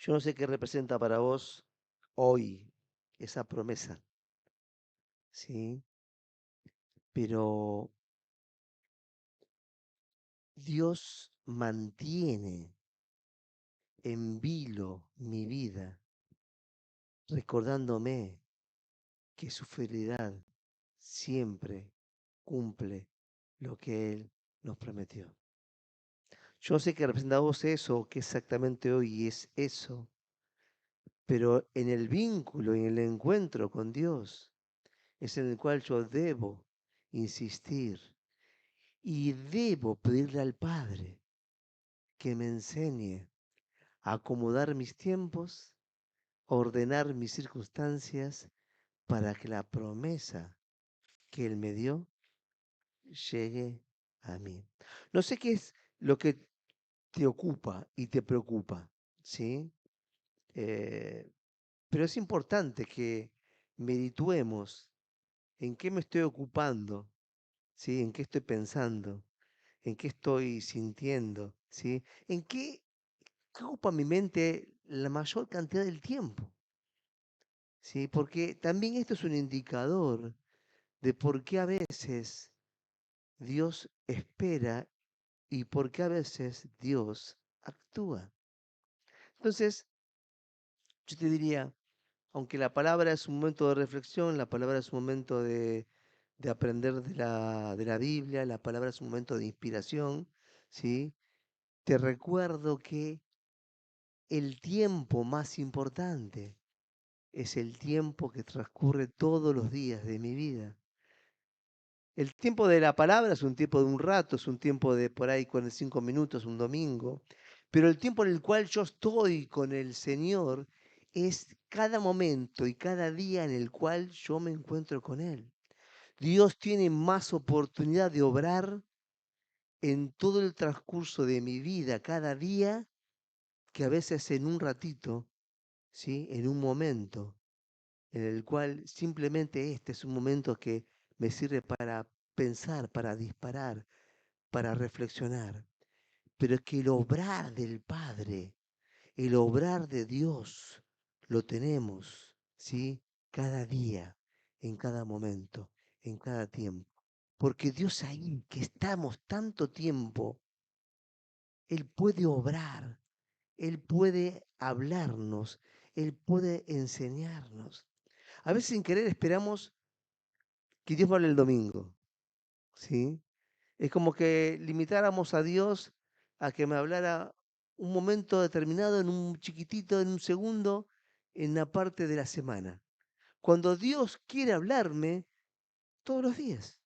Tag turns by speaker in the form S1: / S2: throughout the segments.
S1: Yo no sé qué representa para vos hoy esa promesa, ¿sí? Pero Dios mantiene en vilo mi vida, recordándome que su fidelidad siempre cumple lo que Él nos prometió. Yo no sé qué representa a vos eso, qué exactamente hoy es eso, pero en el vínculo, en el encuentro con Dios, es en el cual yo debo insistir y debo pedirle al Padre que me enseñe a acomodar mis tiempos, a ordenar mis circunstancias para que la promesa que Él me dio llegue a mí. No sé qué es lo que te ocupa y te preocupa, ¿sí? Eh, pero es importante que medituemos en qué me estoy ocupando, ¿sí? En qué estoy pensando, en qué estoy sintiendo, ¿sí? En qué ocupa mi mente la mayor cantidad del tiempo, ¿sí? Porque también esto es un indicador de por qué a veces Dios espera y por qué a veces Dios actúa. Entonces, yo te diría, aunque la palabra es un momento de reflexión, la palabra es un momento de aprender de la Biblia, la palabra es un momento de inspiración, ¿sí? Te recuerdo que el tiempo más importante es el tiempo que transcurre todos los días de mi vida. El tiempo de la palabra es un tiempo de un rato, es un tiempo de por ahí 45 minutos, un domingo, pero el tiempo en el cual yo estoy con el Señor es cada momento y cada día en el cual yo me encuentro con Él. Dios tiene más oportunidad de obrar en todo el transcurso de mi vida, cada día, que a veces en un ratito, ¿sí? En un momento en el cual simplemente este es un momento que me sirve para pensar, para disparar, para reflexionar. Pero es que el obrar del Padre, el obrar de Dios, lo tenemos, ¿sí? Cada día, en cada momento, en cada tiempo. Porque Dios ahí, que estamos tanto tiempo, Él puede obrar, Él puede hablarnos, Él puede enseñarnos. A veces sin querer esperamos que Dios me hable el domingo, ¿sí? Es como que limitáramos a Dios a que me hablara un momento determinado, en un chiquitito, en un segundo, en la parte de la semana. Cuando Dios quiere hablarme todos los días.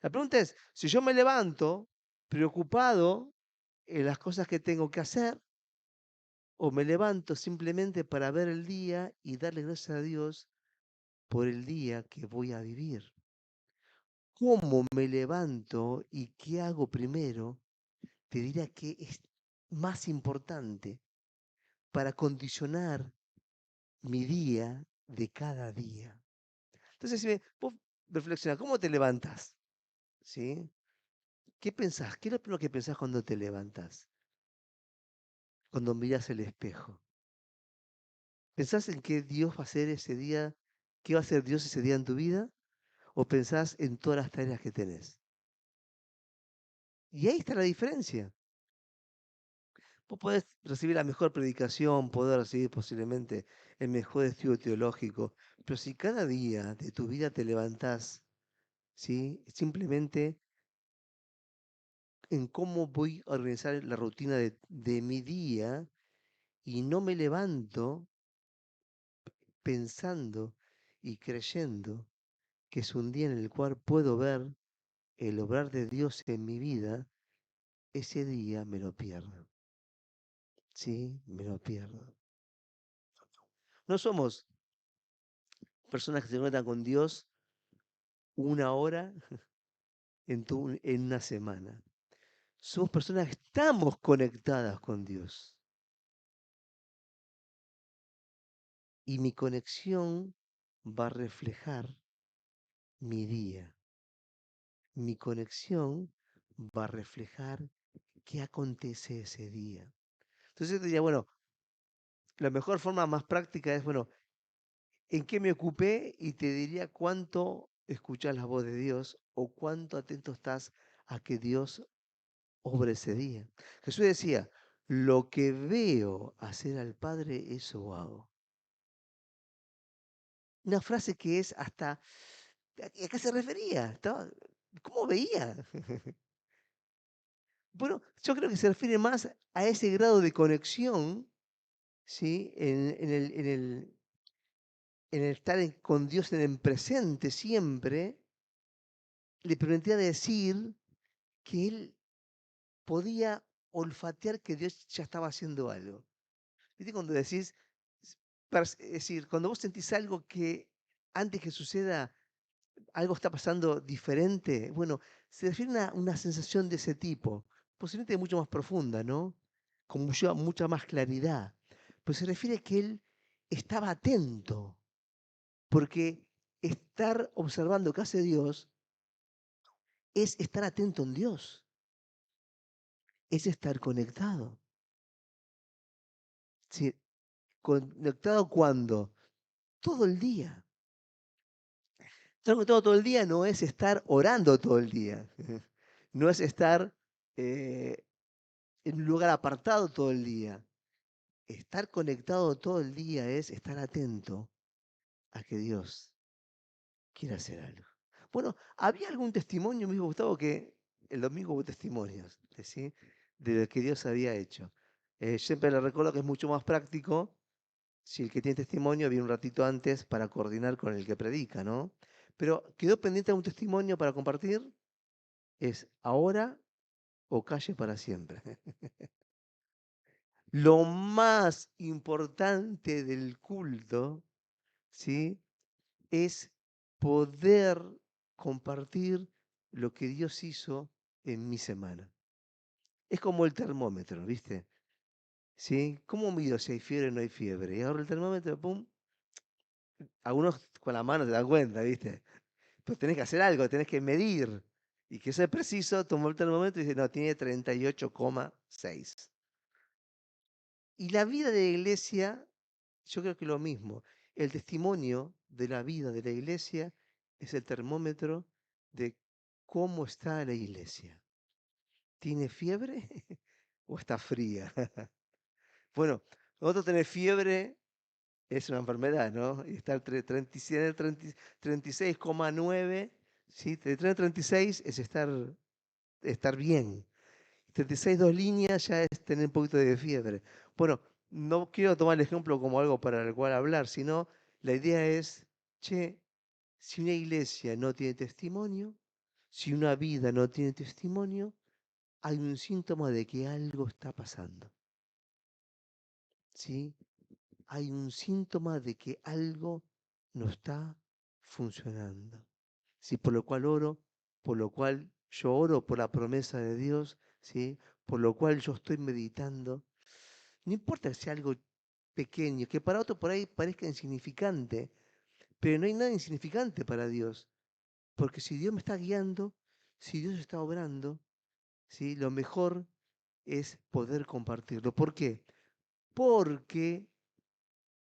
S1: La pregunta es, si yo me levanto preocupado en las cosas que tengo que hacer, o me levanto simplemente para ver el día y darle gracias a Dios por el día que voy a vivir. ¿Cómo me levanto y qué hago primero? Te diría que es más importante para condicionar mi día de cada día. Entonces, si vos reflexionás, ¿cómo te levantas? ¿Sí? ¿Qué pensás? ¿Qué es lo primero que pensás cuando te levantas? Cuando miras el espejo. ¿Pensás en qué Dios va a hacer ese día? ¿Qué va a hacer Dios ese día en tu vida? ¿O pensás en todas las tareas que tenés? Y ahí está la diferencia. Vos podés recibir la mejor predicación, poder recibir posiblemente el mejor estudio teológico, pero si cada día de tu vida te levantás, ¿sí? Simplemente en cómo voy a organizar la rutina de mi día y no me levanto pensando y creyendo que es un día en el cual puedo ver el obrar de Dios en mi vida, ese día me lo pierdo, ¿sí? Me lo pierdo. No somos personas que se encuentran con Dios una hora en una semana. Somos personas que estamos conectadas con Dios. Y mi conexión va a reflejar mi día. Mi conexión va a reflejar qué acontece ese día. Entonces yo te diría, bueno, la mejor forma más práctica es, bueno, ¿en qué me ocupé? Y te diría cuánto escuchás la voz de Dios o cuánto atento estás a que Dios obre ese día. Jesús decía, lo que veo hacer al Padre, eso hago. Una frase que es hasta, ¿a qué se refería? ¿Cómo veía? Bueno, yo creo que se refiere más a ese grado de conexión, ¿sí? En el estar con Dios en el presente siempre, le permitía decir que él podía olfatear que Dios ya estaba haciendo algo. ¿Viste cuando decís, es decir, cuando vos sentís algo que antes que suceda, algo está pasando diferente? Bueno, se refiere a una sensación de ese tipo, posiblemente mucho más profunda, ¿no? Con mucha más claridad. Pues se refiere a que él estaba atento, porque estar observando qué hace Dios es estar atento en Dios, es estar conectado. ¿Sí? ¿Conectado cuándo? Todo el día. Estar conectado todo el día no es estar orando todo el día. No es estar en un lugar apartado todo el día. Estar conectado todo el día es estar atento a que Dios quiere hacer algo. Bueno, había algún testimonio, me Gustavo, que el domingo hubo testimonios, ¿sí? De lo que Dios había hecho. Siempre le recuerdo que es mucho más práctico si el que tiene testimonio viene un ratito antes para coordinar con el que predica, ¿no? Pero quedó pendiente un testimonio para compartir, es ahora o calle para siempre. Lo más importante del culto, ¿sí? Es poder compartir lo que Dios hizo en mi semana. Es como el termómetro, ¿viste? ¿Sí? ¿Cómo mido si hay fiebre o no hay fiebre? Y ahora el termómetro, pum, algunos con la mano se dan cuenta, ¿viste? Pues tenés que hacer algo, tenés que medir. Y que sea preciso, tomó el termómetro y dice, no, tiene 38,6. Y la vida de la iglesia, yo creo que lo mismo. El testimonio de la vida de la iglesia es el termómetro de cómo está la iglesia. ¿Tiene fiebre o está fría? Bueno, nosotros tener fiebre es una enfermedad, ¿no? Y estar 36,9, ¿sí? De 36 es estar bien. 36 dos líneas ya es tener un poquito de fiebre. Bueno, no quiero tomar el ejemplo como algo para el cual hablar, sino la idea es, che, si una iglesia no tiene testimonio, si una vida no tiene testimonio, hay un síntoma de que algo está pasando. ¿Sí? Hay un síntoma de que algo no está funcionando. ¿Sí? Por lo cual oro, por lo cual yo oro por la promesa de Dios, ¿sí? Por lo cual yo estoy meditando. No importa que sea algo pequeño, que para otro por ahí parezca insignificante, pero no hay nada insignificante para Dios, porque si Dios me está guiando, si Dios está obrando, ¿sí? Lo mejor es poder compartirlo. ¿Por qué? Porque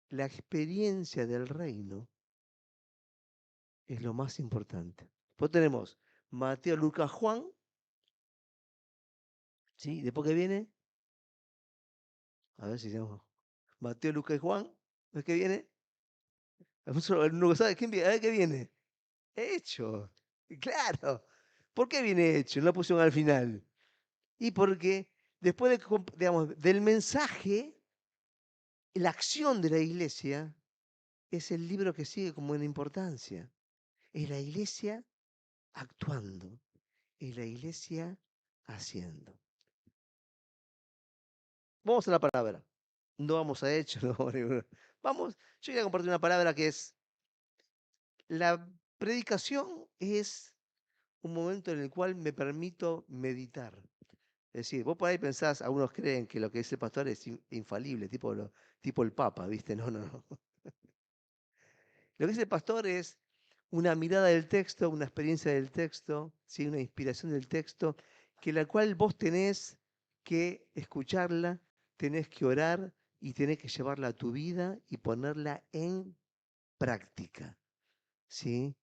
S1: la experiencia del reino es lo más importante. Pues tenemos Mateo, Lucas, Juan, ¿sí? Después que viene, a ver si llamo Mateo, Lucas y Juan, ¿ves que viene? El único que sabe, ¿quién viene? A ver qué viene. Hecho. Claro. ¿Por qué viene hecho? No lo pusieron al final. Y porque después digamos, del mensaje, la acción de la iglesia es el libro que sigue como en importancia. Es la iglesia actuando. Es la iglesia haciendo. Vamos a la palabra. No vamos a hecho, no vamos a ninguno. Vamos, yo voy a compartir una palabra que es, la predicación es un momento en el cual me permito meditar. Es decir, vos por ahí pensás, algunos creen que lo que dice el pastor es infalible, tipo el Papa, ¿viste? No, no, no. Lo que dice el pastor es una mirada del texto, una experiencia del texto, ¿sí? Una inspiración del texto, que la cual vos tenés que escucharla, tenés que orar, y tenés que llevarla a tu vida y ponerla en práctica, ¿sí?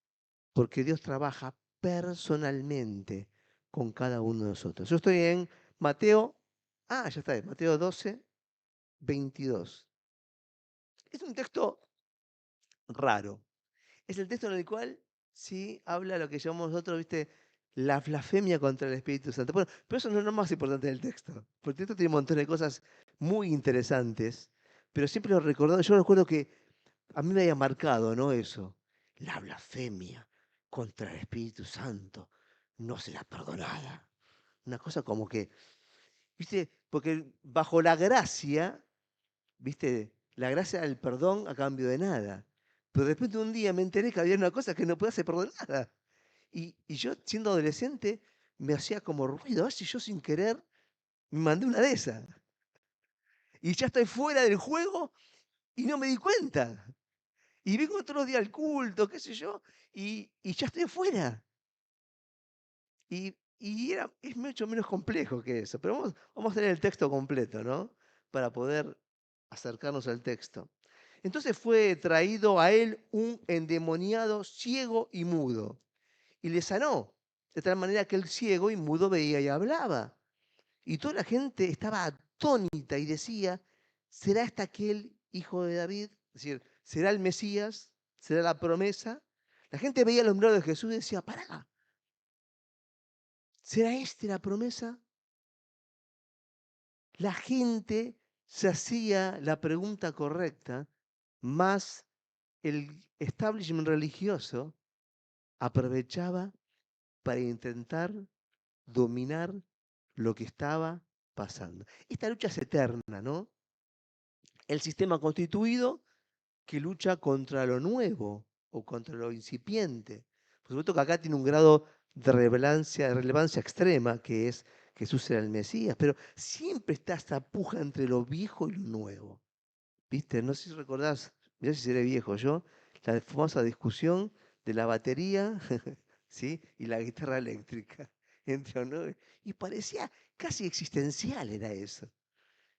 S1: Porque Dios trabaja personalmente con cada uno de nosotros. Yo estoy en Mateo, ya está, Mateo 12, 22. Es un texto raro. Es el texto en el cual sí habla lo que llamamos nosotros, ¿viste? La blasfemia contra el Espíritu Santo. Bueno, pero eso no es lo más importante del texto. Porque el texto tiene un montón de cosas muy interesantes, pero siempre lo recordado. Yo recuerdo que a mí me había marcado, ¿no? Eso. La blasfemia contra el Espíritu Santo no será perdonada. Una cosa como que, ¿viste? Porque bajo la gracia, ¿viste? La gracia del perdón a cambio de nada. Pero después de un día me enteré que había una cosa que no podía ser perdonada. Y yo, siendo adolescente, me hacía como ruido. A ver si yo sin querer me mandé una de esas. Y ya estoy fuera del juego y no me di cuenta. Y vengo todos los días al culto, qué sé yo, y ya estoy fuera. Es mucho menos complejo que eso. Pero vamos a tener el texto completo, ¿no? Para poder acercarnos al texto. Entonces fue traído a él un endemoniado ciego y mudo, y le sanó, de tal manera que el ciego y mudo veía y hablaba. Y toda la gente estaba atónita y decía, ¿será este aquel hijo de David? Es decir, ¿será el Mesías? ¿Será la promesa? La gente veía los milagros de Jesús y decía, pará, ¿será esta la promesa? La gente se hacía la pregunta correcta, más el establishment religioso aprovechaba para intentar dominar lo que estaba pasando. Esta lucha es eterna, ¿no? El sistema constituido que lucha contra lo nuevo o contra lo incipiente. Por supuesto que acá tiene un grado de relevancia extrema, que es Jesús era el Mesías, pero siempre está esta puja entre lo viejo y lo nuevo. ¿Viste? No sé si recordás, mirá si seré viejo yo, la famosa discusión de la batería, ¿sí? Y la guitarra eléctrica. Entre nueve. Y parecía casi existencial era eso.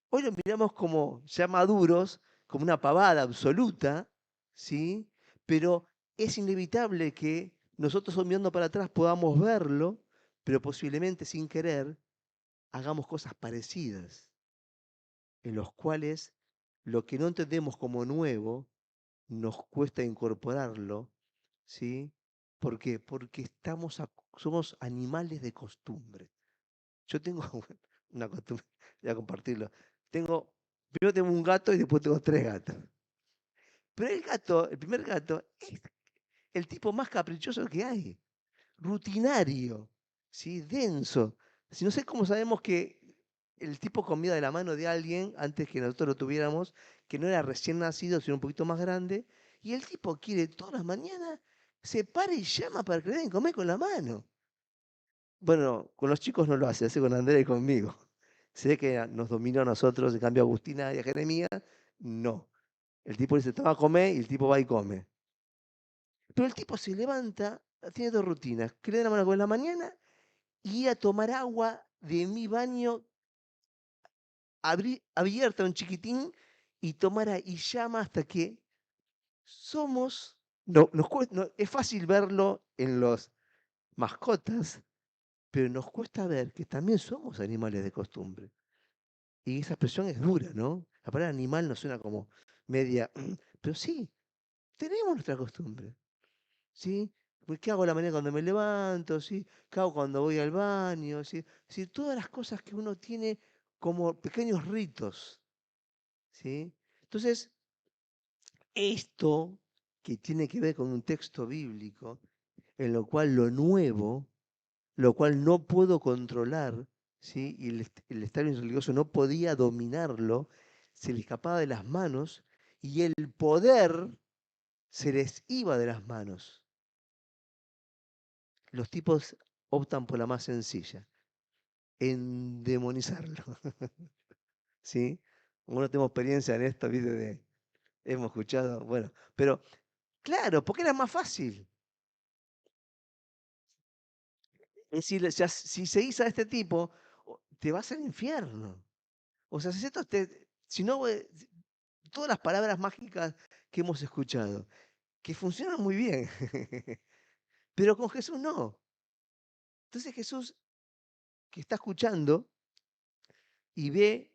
S1: Hoy lo miramos como ya maduros, como una pavada absoluta, ¿sí? Pero es inevitable que nosotros mirando para atrás podamos verlo, pero posiblemente sin querer hagamos cosas parecidas, en los cuales lo que no entendemos como nuevo nos cuesta incorporarlo, ¿sí? ¿Por qué? Porque somos animales de costumbre. Yo tengo una costumbre, voy a compartirlo. Primero tengo un gato y después tengo 3 gatos. Pero el primer gato, es el tipo más caprichoso que hay. Rutinario, ¿sí? Denso. Si no sé cómo sabemos que el tipo comía de la mano de alguien antes que nosotros lo tuviéramos, que no era recién nacido, sino un poquito más grande, y el tipo quiere todas las mañanas, se para y llama para que le den comer con la mano. Bueno, con los chicos no lo hace con Andrea y conmigo. Sé que nos dominó a nosotros, en cambio a Agustina y a Jeremías, no. El tipo dice, toma a comer y el tipo va y come. Pero el tipo se levanta, tiene 2 rutinas, que le den la mano con la mañana y ir a tomar agua de mi baño abierta, un chiquitín, y y llama hasta que somos, no, es fácil verlo en los mascotas, pero nos cuesta ver que también somos animales de costumbre. Y esa expresión es dura, ¿no? La palabra animal nos suena como media, pero sí, tenemos nuestra costumbre, ¿sí? Pues, ¿qué hago a la mañana cuando me levanto? ¿Sí? ¿Qué hago cuando voy al baño? ¿Sí? Sí, todas las cosas que uno tiene como pequeños ritos, ¿sí? Entonces, esto que tiene que ver con un texto bíblico, en lo cual lo nuevo, lo cual no puedo controlar, ¿sí? Y el establishment religioso no podía dominarlo, se le escapaba de las manos y el poder se les iba de las manos. Los tipos optan por la más sencilla, endemonizarlo. ¿Sí? Uno tenemos experiencia en esto, ¿viste? Hemos escuchado, bueno, pero claro, porque era más fácil. Es decir, si seguís a este tipo, te vas al infierno. O sea, si esto Sino todas las palabras mágicas que hemos escuchado, que funcionan muy bien, pero con Jesús no. Entonces Jesús, que está escuchando y ve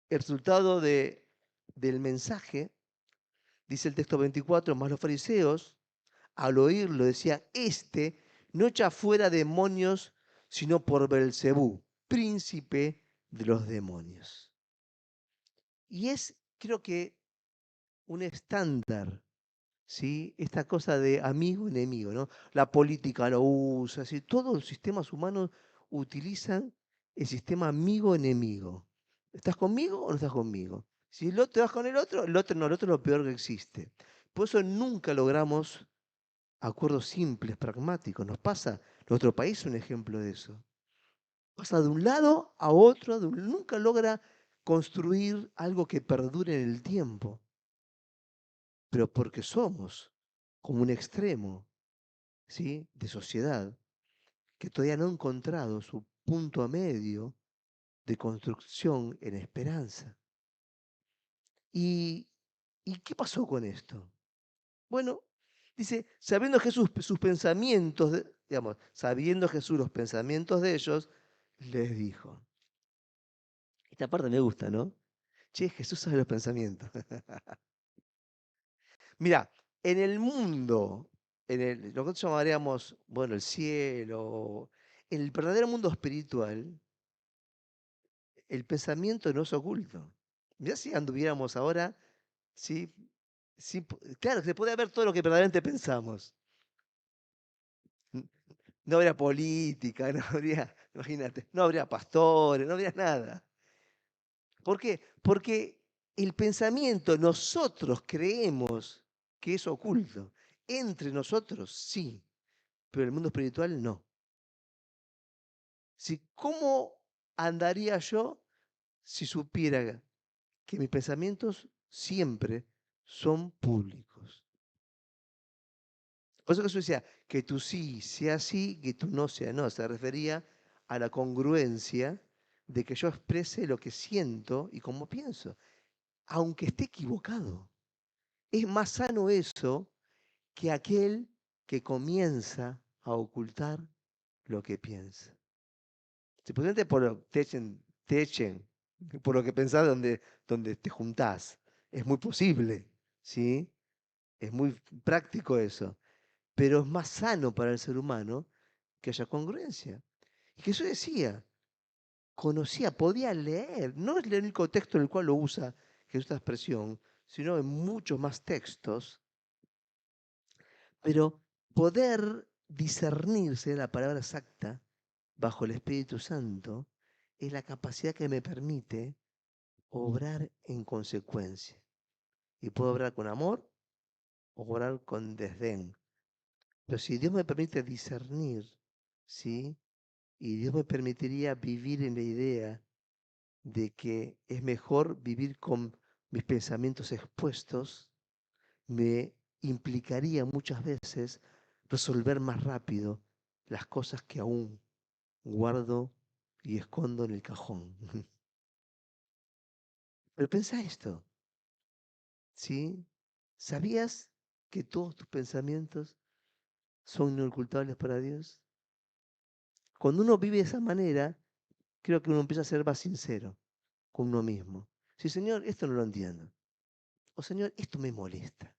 S1: el resultado del mensaje, dice el texto 24, más los fariseos, al oírlo, decían, este no echa fuera demonios, sino por Belcebú, príncipe de los demonios. Y es, creo que, un estándar, ¿sí? Esta cosa de amigo-enemigo, ¿no? La política lo usa, ¿sí? Todos los sistemas humanos utilizan el sistema amigo-enemigo. ¿Estás conmigo o no estás conmigo? Si el otro te vas con el otro no, el otro es lo peor que existe. Por eso nunca logramos acuerdos simples, pragmáticos. Nos pasa, nuestro país es un ejemplo de eso. Pasa de un lado a otro, nunca logra construir algo que perdure en el tiempo. Pero porque somos como un extremo, ¿sí?, de sociedad que todavía no ha encontrado su punto a medio de construcción en esperanza. ¿Y, ¿y qué pasó con esto? Bueno, dice, sabiendo Jesús sus pensamientos, digamos, sabiendo Jesús los pensamientos de ellos, les dijo. Esta parte me gusta, ¿no? Che, Jesús sabe los pensamientos. Mira, en el mundo, lo que nosotros llamaríamos, bueno, el cielo, en el verdadero mundo espiritual, el pensamiento no es oculto. Mirá si anduviéramos ahora, sí, sí, claro, se puede ver todo lo que verdaderamente pensamos. No habría política, no habría, imagínate, no habría pastores, no habría nada. ¿Por qué? Porque el pensamiento nosotros creemos que es oculto. Entre nosotros sí, pero en el mundo espiritual no. Si, ¿cómo andaría yo si supiera que mis pensamientos siempre son públicos? Por eso Jesús decía, que tu sí sea sí, que tu no sea no. Se refería a la congruencia de que yo exprese lo que siento y cómo pienso, aunque esté equivocado. Es más sano eso que aquel que comienza a ocultar lo que piensa. Si posiblemente te echen por lo que pensás donde te juntás. Es muy posible, ¿sí? Es muy práctico eso. Pero es más sano para el ser humano que haya congruencia. Y Jesús decía, conocía, podía leer. No es el único texto en el cual lo usa Jesús esta expresión, sino en muchos más textos. Pero poder discernirse la palabra exacta bajo el Espíritu Santo es la capacidad que me permite obrar en consecuencia. Y puedo obrar con amor o obrar con desdén. Pero si Dios me permite discernir, ¿sí? Y Dios me permitiría vivir en la idea de que es mejor vivir con mis pensamientos expuestos, me implicaría muchas veces resolver más rápido las cosas que aún guardo y escondo en el cajón. Pero pensá esto, ¿sí? ¿Sabías que todos tus pensamientos son inocultables para Dios? Cuando uno vive de esa manera, creo que uno empieza a ser más sincero con uno mismo. Sí, Señor, esto no lo entiendo. O Señor, esto me molesta.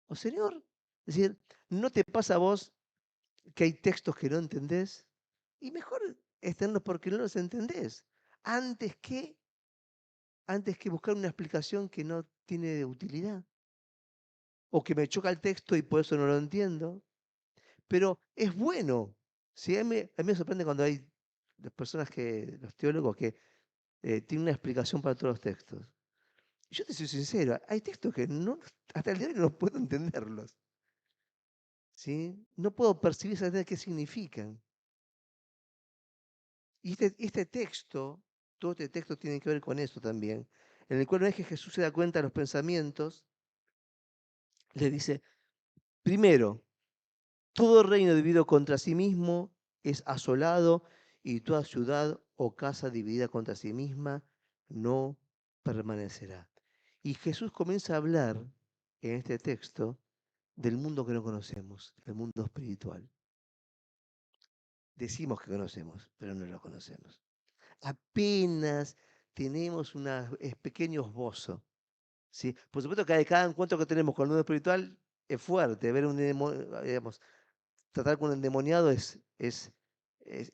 S1: O Señor, es decir, ¿no te pasa a vos que hay textos que no entendés? Y mejor extenderlos porque no los entendés. Antes que, antes que buscar una explicación que no tiene utilidad. O que me choca el texto y por eso no lo entiendo. Pero es bueno. ¿Sí? A mí me sorprende cuando hay las personas los teólogos que tienen una explicación para todos los textos. Y yo te soy sincero, hay textos que no, hasta el día de hoy no puedo entenderlos. ¿Sí? No puedo percibir exactamente qué significan. Y este texto, todo este texto tiene que ver con eso también, en el cual no es que Jesús se da cuenta de los pensamientos, le dice, primero, todo reino dividido contra sí mismo es asolado y toda ciudad o casa dividida contra sí misma no permanecerá. Y Jesús comienza a hablar en este texto del mundo que no conocemos, el mundo espiritual. Decimos que conocemos, pero no lo conocemos. Apenas tenemos un pequeño esbozo. ¿Sí? Por supuesto que cada encuentro que tenemos con el mundo espiritual es fuerte. Ver digamos, tratar con un endemoniado es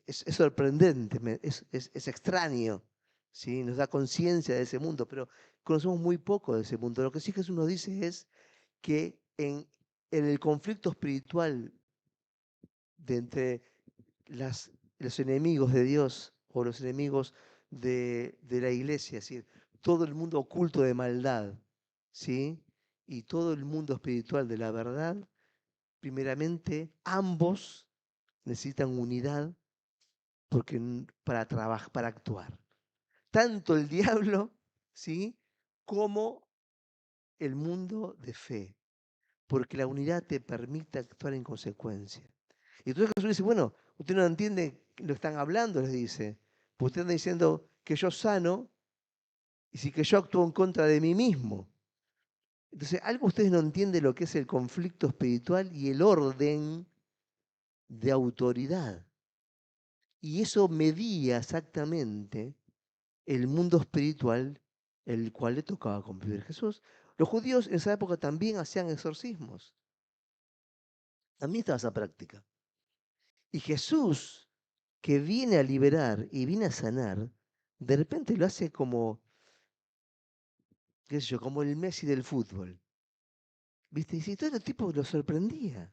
S1: sorprendente, es extraño. ¿Sí? Nos da conciencia de ese mundo, pero conocemos muy poco de ese mundo. Lo que sí Jesús nos dice es que en el conflicto espiritual de entre los enemigos de Dios o los enemigos de la iglesia, es decir, todo el mundo oculto de maldad, ¿sí? Y todo el mundo espiritual de la verdad, primeramente ambos necesitan unidad para trabajar, para actuar. Tanto el diablo, ¿sí? Como el mundo de fe, porque la unidad te permite actuar en consecuencia. Y entonces Jesús dice, bueno, usted no entiende lo que están hablando, les dice. Pues usted está diciendo que yo sano y si que yo actúo en contra de mí mismo. Entonces, algo ustedes no entienden lo que es el conflicto espiritual y el orden de autoridad. Y eso medía exactamente el mundo espiritual el cual le tocaba convivir Jesús. Los judíos en esa época también hacían exorcismos. También estaba esa práctica. Y Jesús, que viene a liberar y viene a sanar, de repente lo hace como, qué sé yo, como el Messi del fútbol. ¿Viste? Y si todo el tipo lo sorprendía.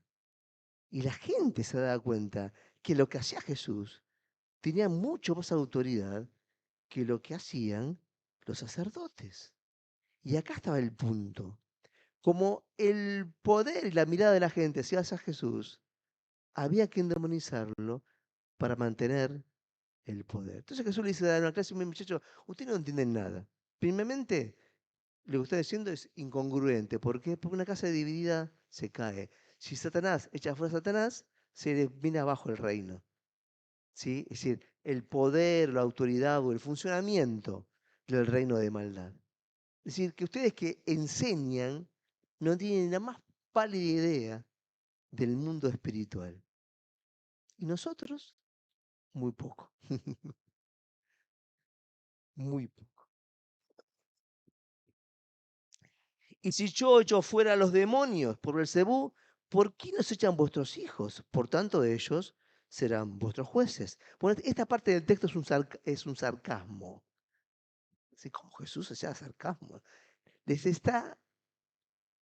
S1: Y la gente se daba cuenta que lo que hacía Jesús tenía mucho más autoridad que lo que hacían los sacerdotes. Y acá estaba el punto. Como el poder y la mirada de la gente hacia Jesús, había que endemonizarlo para mantener el poder. Entonces Jesús le dice a una clase, muchachos, ustedes no entienden nada. Primeramente, lo que está diciendo es incongruente. ¿Por qué? Porque una casa dividida se cae. Si Satanás echa fuera a Satanás, se le viene abajo el reino. ¿Sí? Es decir, el poder, la autoridad o el funcionamiento del reino de maldad. Es decir, que ustedes que enseñan no tienen la más pálida idea del mundo espiritual. Y nosotros, muy poco. Muy poco. Y si yo echo fuera a los demonios por Belcebú, ¿por qué nos echan vuestros hijos? Por tanto, ellos serán vuestros jueces. Bueno, esta parte del texto es un sarcasmo. Así como Jesús hacía sarcasmo. Les está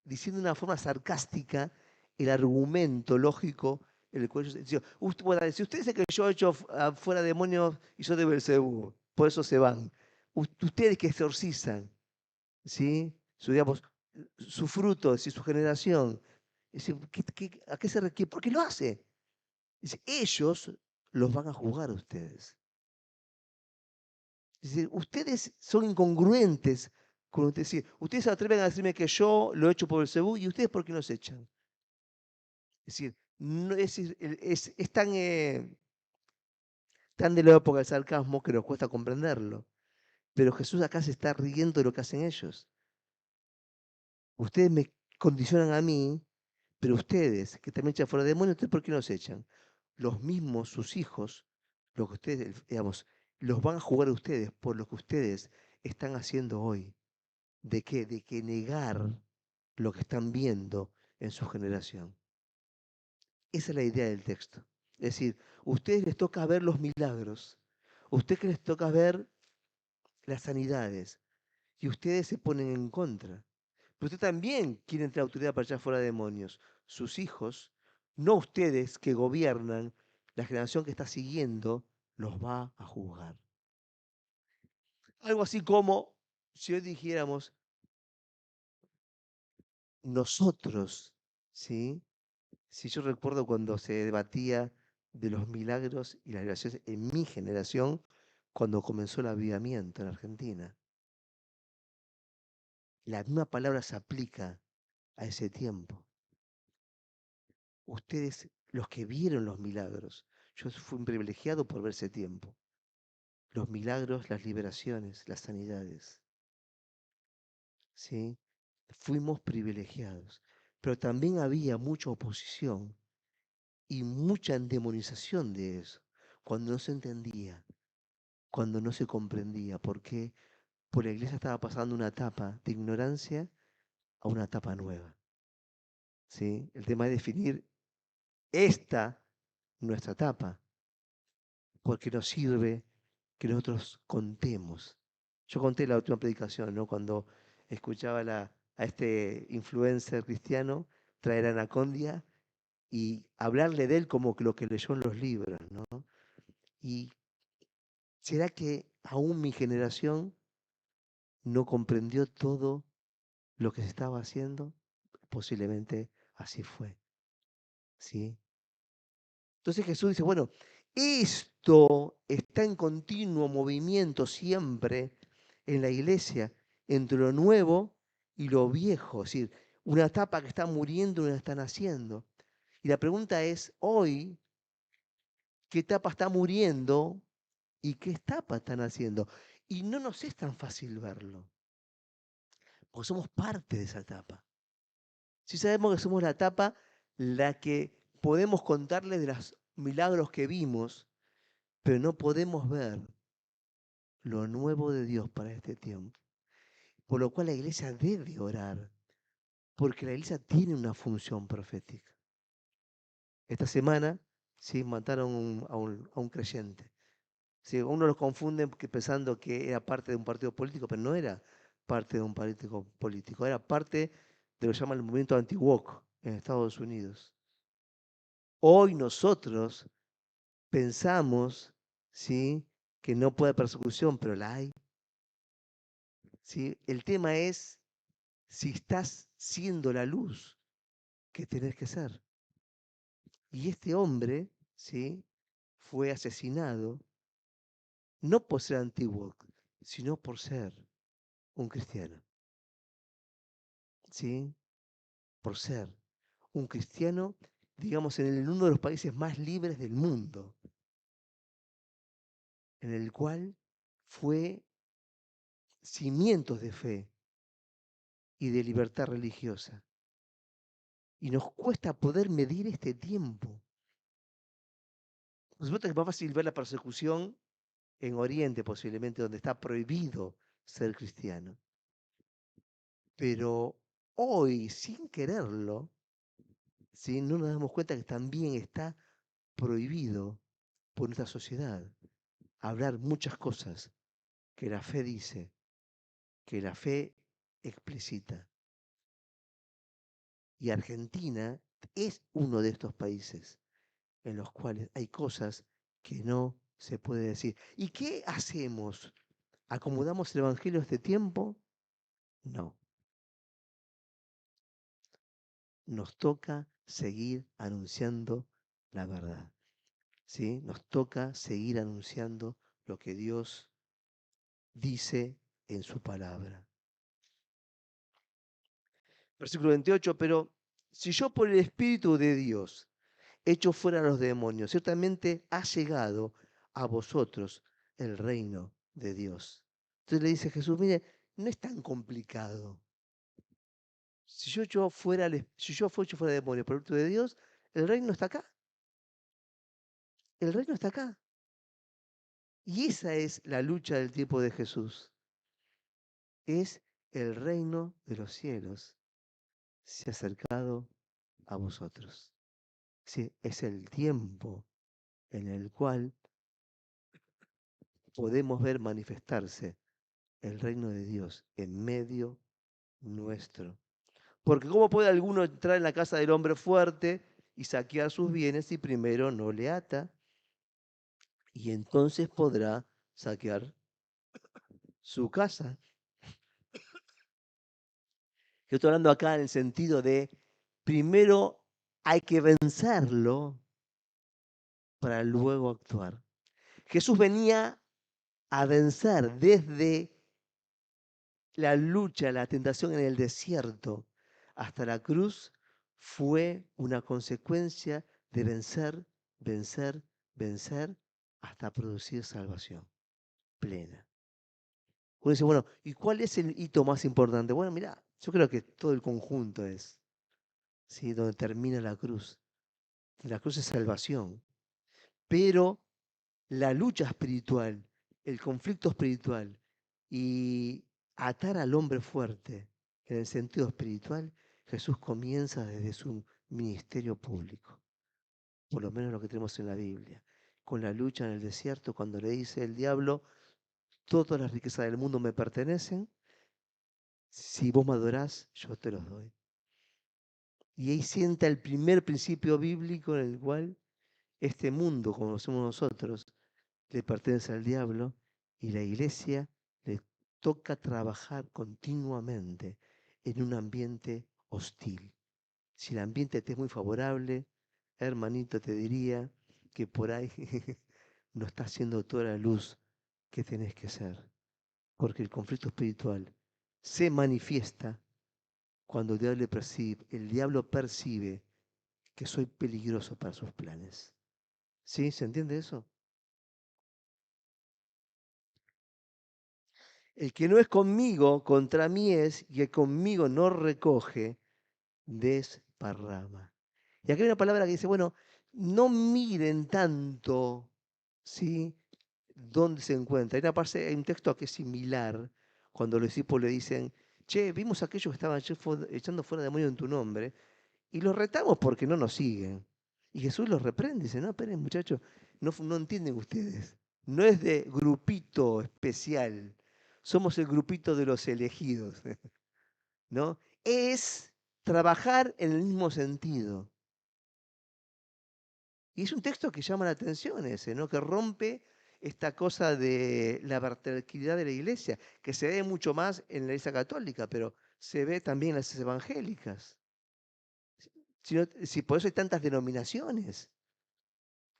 S1: diciendo de una forma sarcástica el argumento lógico en el cual ellos dicen, bueno, si ustedes dicen que yo echo fuera demonios y soy de Belcebú, por eso se van. Ustedes que exorcizan, ¿sí? Digamos, su fruto, su generación. Dice, ¿a qué se requiere? ¿Por qué lo hace? Dice, ellos los van a juzgar a ustedes. Dice, ustedes son incongruentes con ustedes. Ustedes se atreven a decirme que yo lo he hecho por el cebú y ustedes por qué nos echan. Es decir, no, es tan de la época del sarcasmo que nos cuesta comprenderlo. Pero Jesús acá se está riendo de lo que hacen ellos. Ustedes me condicionan a mí, pero ustedes, que también echan fuera demonios, ¿ustedes por qué nos echan? Los mismos, sus hijos, lo que ustedes, digamos, los van a jugar a ustedes por lo que ustedes están haciendo hoy. ¿De qué? De que negar lo que están viendo en su generación. Esa es la idea del texto. Es decir, a ustedes les toca ver los milagros, a ustedes les toca ver las sanidades, y ustedes se ponen en contra. Pero usted también quiere tener autoridad para echar fuera demonios. Sus hijos, no ustedes que gobiernan, la generación que está siguiendo, los va a juzgar. Algo así como si hoy dijéramos, nosotros, ¿sí? Si yo recuerdo cuando se debatía de los milagros y las liberaciones en mi generación, cuando comenzó el avivamiento en Argentina. La misma palabra se aplica a ese tiempo. Ustedes, los que vieron los milagros, yo fui un privilegiado por ver ese tiempo. Los milagros, las liberaciones, las sanidades. ¿sí? Fuimos privilegiados, pero también había mucha oposición y mucha endemonización de eso, cuando no se entendía, cuando no se comprendía, porque por la iglesia estaba pasando una etapa de ignorancia a una etapa nueva, ¿sí? El tema es definir esta nuestra etapa, porque nos sirve que nosotros contemos. Yo conté la última predicación, ¿no? Cuando escuchaba a este influencer cristiano traer a Anacondia y hablarle de él como que lo que leyó en los libros, ¿no? Y ¿será que aún mi generación no comprendió todo lo que se estaba haciendo? Posiblemente así fue, ¿sí? Entonces Jesús dice, bueno, esto está en continuo movimiento siempre en la iglesia, entre lo nuevo y lo viejo, es decir, una etapa que está muriendo y una está naciendo. Y la pregunta es, hoy, ¿qué etapa está muriendo y qué etapa están haciendo? Y no nos es tan fácil verlo, porque somos parte de esa etapa. Si sabemos que somos la etapa la que podemos contarle de los milagros que vimos, pero no podemos ver lo nuevo de Dios para este tiempo. Por lo cual la iglesia debe orar, porque la iglesia tiene una función profética. Esta semana, sí, mataron a un creyente. Sí, uno lo confunde pensando que era parte de un partido político, pero no era parte de un partido político, era parte de lo que llaman el movimiento anti-woke en Estados Unidos. Hoy nosotros pensamos, ¿sí?, que no puede haber persecución, pero la hay. ¿Sí? El tema es si estás siendo la luz que tenés que ser. Y este hombre, ¿sí?, fue asesinado no por ser antiguo, sino por ser un cristiano. ¿Sí? Por ser un cristiano, digamos, en uno de los países más libres del mundo, en el cual fue cimientos de fe y de libertad religiosa. Y nos cuesta poder medir este tiempo. Por supuesto que es más fácil ver la persecución en Oriente, posiblemente, donde está prohibido ser cristiano. Pero hoy, sin quererlo, ¿sí?, no nos damos cuenta que también está prohibido por nuestra sociedad hablar muchas cosas que la fe dice, que la fe explicita. Y Argentina es uno de estos países en los cuales hay cosas que no se puede decir. ¿Y qué hacemos? ¿Acomodamos el evangelio a este tiempo? No. Nos toca seguir anunciando la verdad. ¿Sí? Nos toca seguir anunciando lo que Dios dice en su palabra. Versículo 28, pero si yo por el Espíritu de Dios echo fuera a los demonios, ciertamente ha llegado a vosotros el reino de Dios. Entonces le dice Jesús, mire, no es tan complicado. Si yo echo fuera, si yo echo fuera demonios por el Espíritu de Dios, el reino está acá. El reino está acá. Y esa es la lucha del tiempo de Jesús. Es el reino de los cielos se ha acercado a vosotros. Sí, es el tiempo en el cual podemos ver manifestarse el reino de Dios en medio nuestro. Porque ¿cómo puede alguno entrar en la casa del hombre fuerte y saquear sus bienes si primero no le ata? Y entonces podrá saquear su casa. Yo estoy hablando acá en el sentido de, primero hay que vencerlo para luego actuar. Jesús venía a vencer desde la lucha, la tentación en el desierto hasta la cruz, fue una consecuencia de vencer, vencer, vencer hasta producir salvación plena. Uno dice, bueno, ¿y cuál es el hito más importante? Bueno, mira, yo creo que todo el conjunto es, ¿sí? Donde termina la cruz. La cruz es salvación. Pero la lucha espiritual, el conflicto espiritual y atar al hombre fuerte en el sentido espiritual, Jesús comienza desde su ministerio público, por lo menos lo que tenemos en la Biblia, con la lucha en el desierto, cuando le dice el diablo, todas las riquezas del mundo me pertenecen, si vos me adorás, yo te los doy. Y ahí sienta el primer principio bíblico en el cual este mundo, como somos nosotros, le pertenece al diablo y la iglesia le toca trabajar continuamente en un ambiente hostil. Si el ambiente te es muy favorable, hermanito, te diría que por ahí no estás haciendo toda la luz que tenés que ser, porque el conflicto espiritual se manifiesta cuando el diablo percibe que soy peligroso para sus planes. ¿Sí? ¿Se entiende eso? El que no es conmigo, contra mí es, y el conmigo no recoge, desparrama. Y aquí hay una palabra que dice, bueno, no miren tanto, ¿sí? Dónde se encuentra. Hay un texto que es similar, cuando los discípulos le dicen, che, vimos a aquellos que estaban echando fuera demonios en tu nombre, y los retamos porque no nos siguen. Y Jesús los reprende, dice, no, esperen muchachos, no entienden ustedes. No es de grupito especial, somos el grupito de los elegidos, ¿no? Es trabajar en el mismo sentido. Y es un texto que llama la atención ese, ¿no? Que rompe esta cosa de la verticalidad de la iglesia, que se ve mucho más en la iglesia católica, pero se ve también en las evangélicas. Si por eso hay tantas denominaciones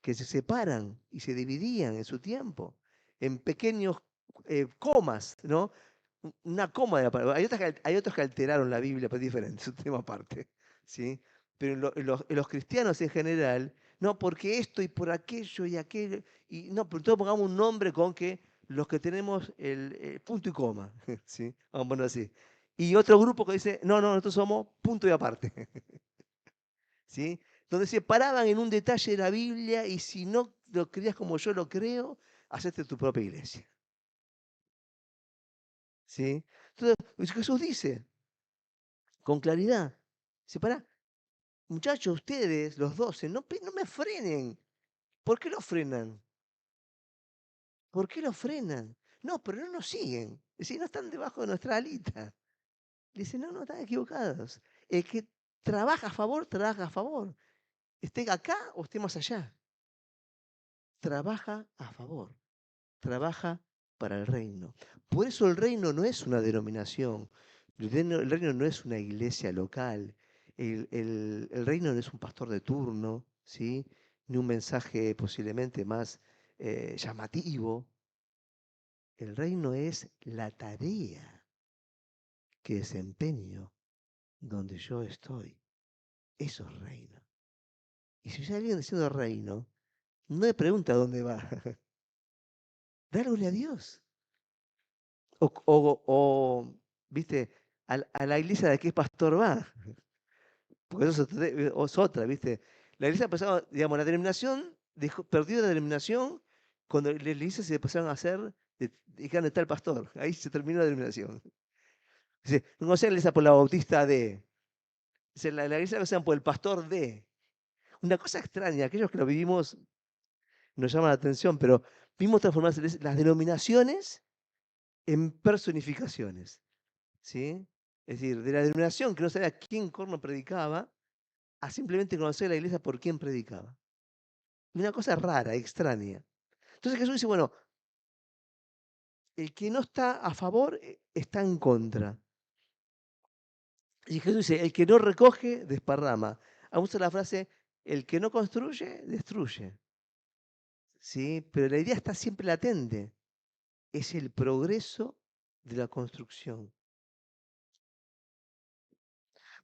S1: que se separan y se dividían en su tiempo, en pequeños comas, ¿no? Una coma de la palabra. Hay otros que alteraron la Biblia, pero es diferente, es un tema aparte, ¿sí? Pero en los cristianos en general, no, porque esto y por aquello y aquello, y no, pero todos pongamos un nombre con que los que tenemos el punto y coma, ¿sí? Vamos a ponerlo así. Y otro grupo que dice, no, no, nosotros somos punto y aparte. ¿Sí? Donde se paraban en un detalle de la Biblia y si no lo creías como yo lo creo, hacete tu propia iglesia. ¿Sí? Entonces, Jesús dice con claridad, dice, pará, muchachos, ustedes, los 12, no me frenen. ¿Por qué lo frenan? ¿Por qué lo frenan? No, pero no nos siguen. Es decir, no están debajo de nuestra alita. Le dice, no, no, están equivocados. El que trabaja a favor, trabaja a favor. Esté acá o esté más allá. Trabaja a favor. Trabaja para el reino. Por eso el reino no es una denominación, el reino no es una iglesia local, el reino no es un pastor de turno, ¿sí? Ni un mensaje posiblemente más llamativo. El reino es la tarea que desempeño donde yo estoy. Eso es reino. Y si hay alguien diciendo reino, no le pregunta a dónde va. Dale a Dios. ¿Viste? A la iglesia de qué pastor va. Porque eso es otra, ¿viste? La iglesia pasaba, digamos, la denominación, perdió la denominación cuando la iglesia se pasaron a hacer, dijeron está el pastor. Ahí se terminó la denominación. Dice, no sea la iglesia por la bautista de. Dice, la iglesia no sean por el pastor de. Una cosa extraña, aquellos que lo vivimos nos llama la atención, pero vimos transformarse las denominaciones en personificaciones. ¿Sí? Es decir, de la denominación que no sabía quién corno predicaba, a simplemente conocer la iglesia por quién predicaba. Una cosa rara, extraña. Entonces Jesús dice, bueno, el que no está a favor está en contra. Y Jesús dice, el que no recoge, desparrama. Usa la frase, el que no construye, destruye. ¿Sí? Pero la idea está siempre latente. Es el progreso de la construcción.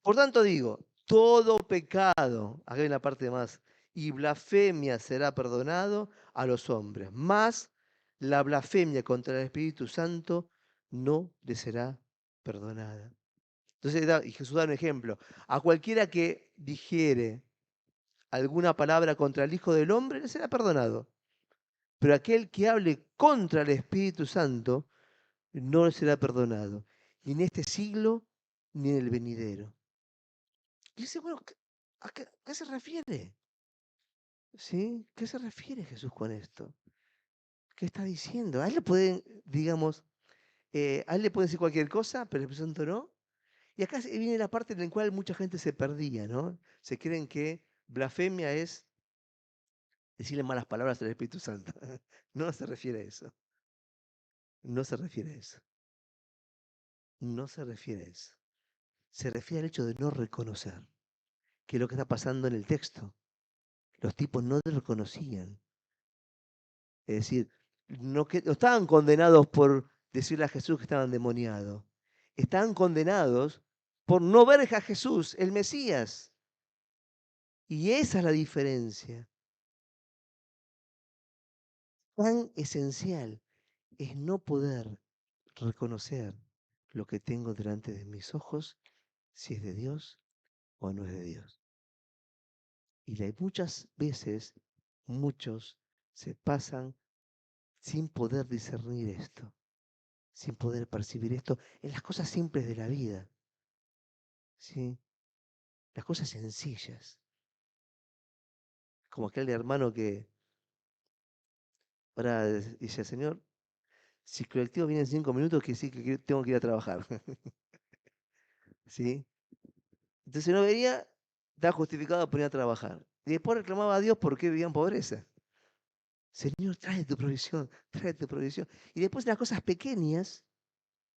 S1: Por tanto digo, todo pecado, acá hay la parte más, y blasfemia será perdonado a los hombres, más la blasfemia contra el Espíritu Santo no le será perdonada. Entonces, y Jesús da un ejemplo. A cualquiera que dijere alguna palabra contra el Hijo del Hombre, le será perdonado. Pero aquel que hable contra el Espíritu Santo, no le será perdonado. Ni en este siglo, ni en el venidero. Y dice, bueno, ¿a qué se refiere? ¿Sí? ¿Qué se refiere Jesús con esto? ¿Qué está diciendo? A él le pueden, digamos, a él le pueden decir cualquier cosa, pero el Espíritu Santo no. Y acá viene la parte en la cual mucha gente se perdía, ¿no? Se creen que blasfemia es decirle malas palabras al Espíritu Santo. No se refiere a eso. No se refiere a eso. No se refiere a eso. Se refiere al hecho de no reconocer que es lo que está pasando en el texto. Los tipos no reconocían. Es decir, no estaban condenados por decirle a Jesús que estaban demoniados. Estaban condenados por no ver a Jesús, el Mesías. Y esa es la diferencia. Tan esencial es no poder reconocer lo que tengo delante de mis ojos, si es de Dios o no es de Dios. Y muchas veces, muchos se pasan sin poder discernir esto, sin poder percibir esto en las cosas simples de la vida, ¿sí? Las cosas sencillas. Como aquel hermano que ahora dice, Señor, si el colectivo viene en 5 minutos, que sí que tengo que ir a trabajar. ¿Sí? Entonces no venía, estaba justificado por ir a trabajar. Y después reclamaba a Dios porque vivía en pobreza. Señor, trae tu provisión, trae tu provisión. Y después las cosas pequeñas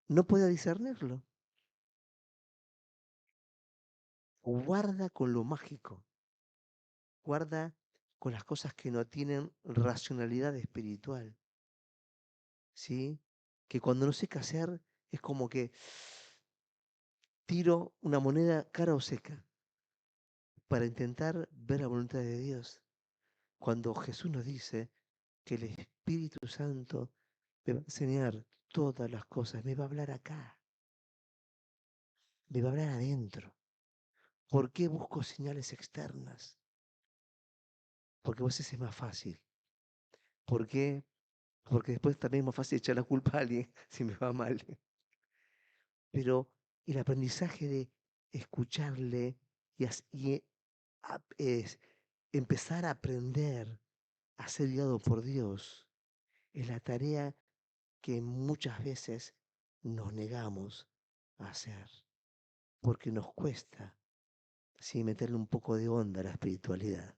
S1: no puede discernirlo. Guarda con lo mágico. Guarda con las cosas que no tienen racionalidad espiritual. ¿Sí? Que cuando no sé qué hacer, es como que tiro una moneda cara o seca para intentar ver la voluntad de Dios. Cuando Jesús nos dice que el Espíritu Santo me va a enseñar todas las cosas, me va a hablar acá, me va a hablar adentro. ¿Por qué busco señales externas? Porque a veces es más fácil. ¿Por qué? Porque después también es más fácil echar la culpa a alguien si me va mal. Pero el aprendizaje de escucharle es empezar a aprender a ser guiado por Dios es la tarea que muchas veces nos negamos a hacer, porque nos cuesta, sí, meterle un poco de onda a la espiritualidad,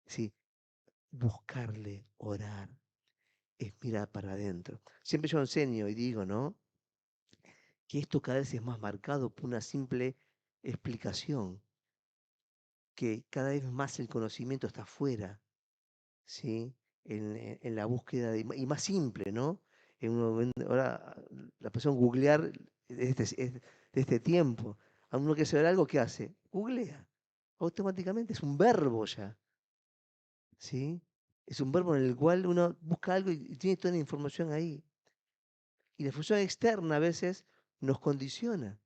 S1: sí, buscarle, orar, es mirar para adentro. Siempre yo enseño y digo, ¿no? Que esto cada vez es más marcado por una simple explicación, que cada vez más el conocimiento está afuera, ¿sí? En la búsqueda y más simple, ¿no? Ahora la persona googlear de este tiempo. A uno que saber algo, ¿qué hace? Googlea. Automáticamente es un verbo ya, ¿sí? Es un verbo en el cual uno busca algo y tiene toda la información ahí. Y la función externa a veces nos condiciona.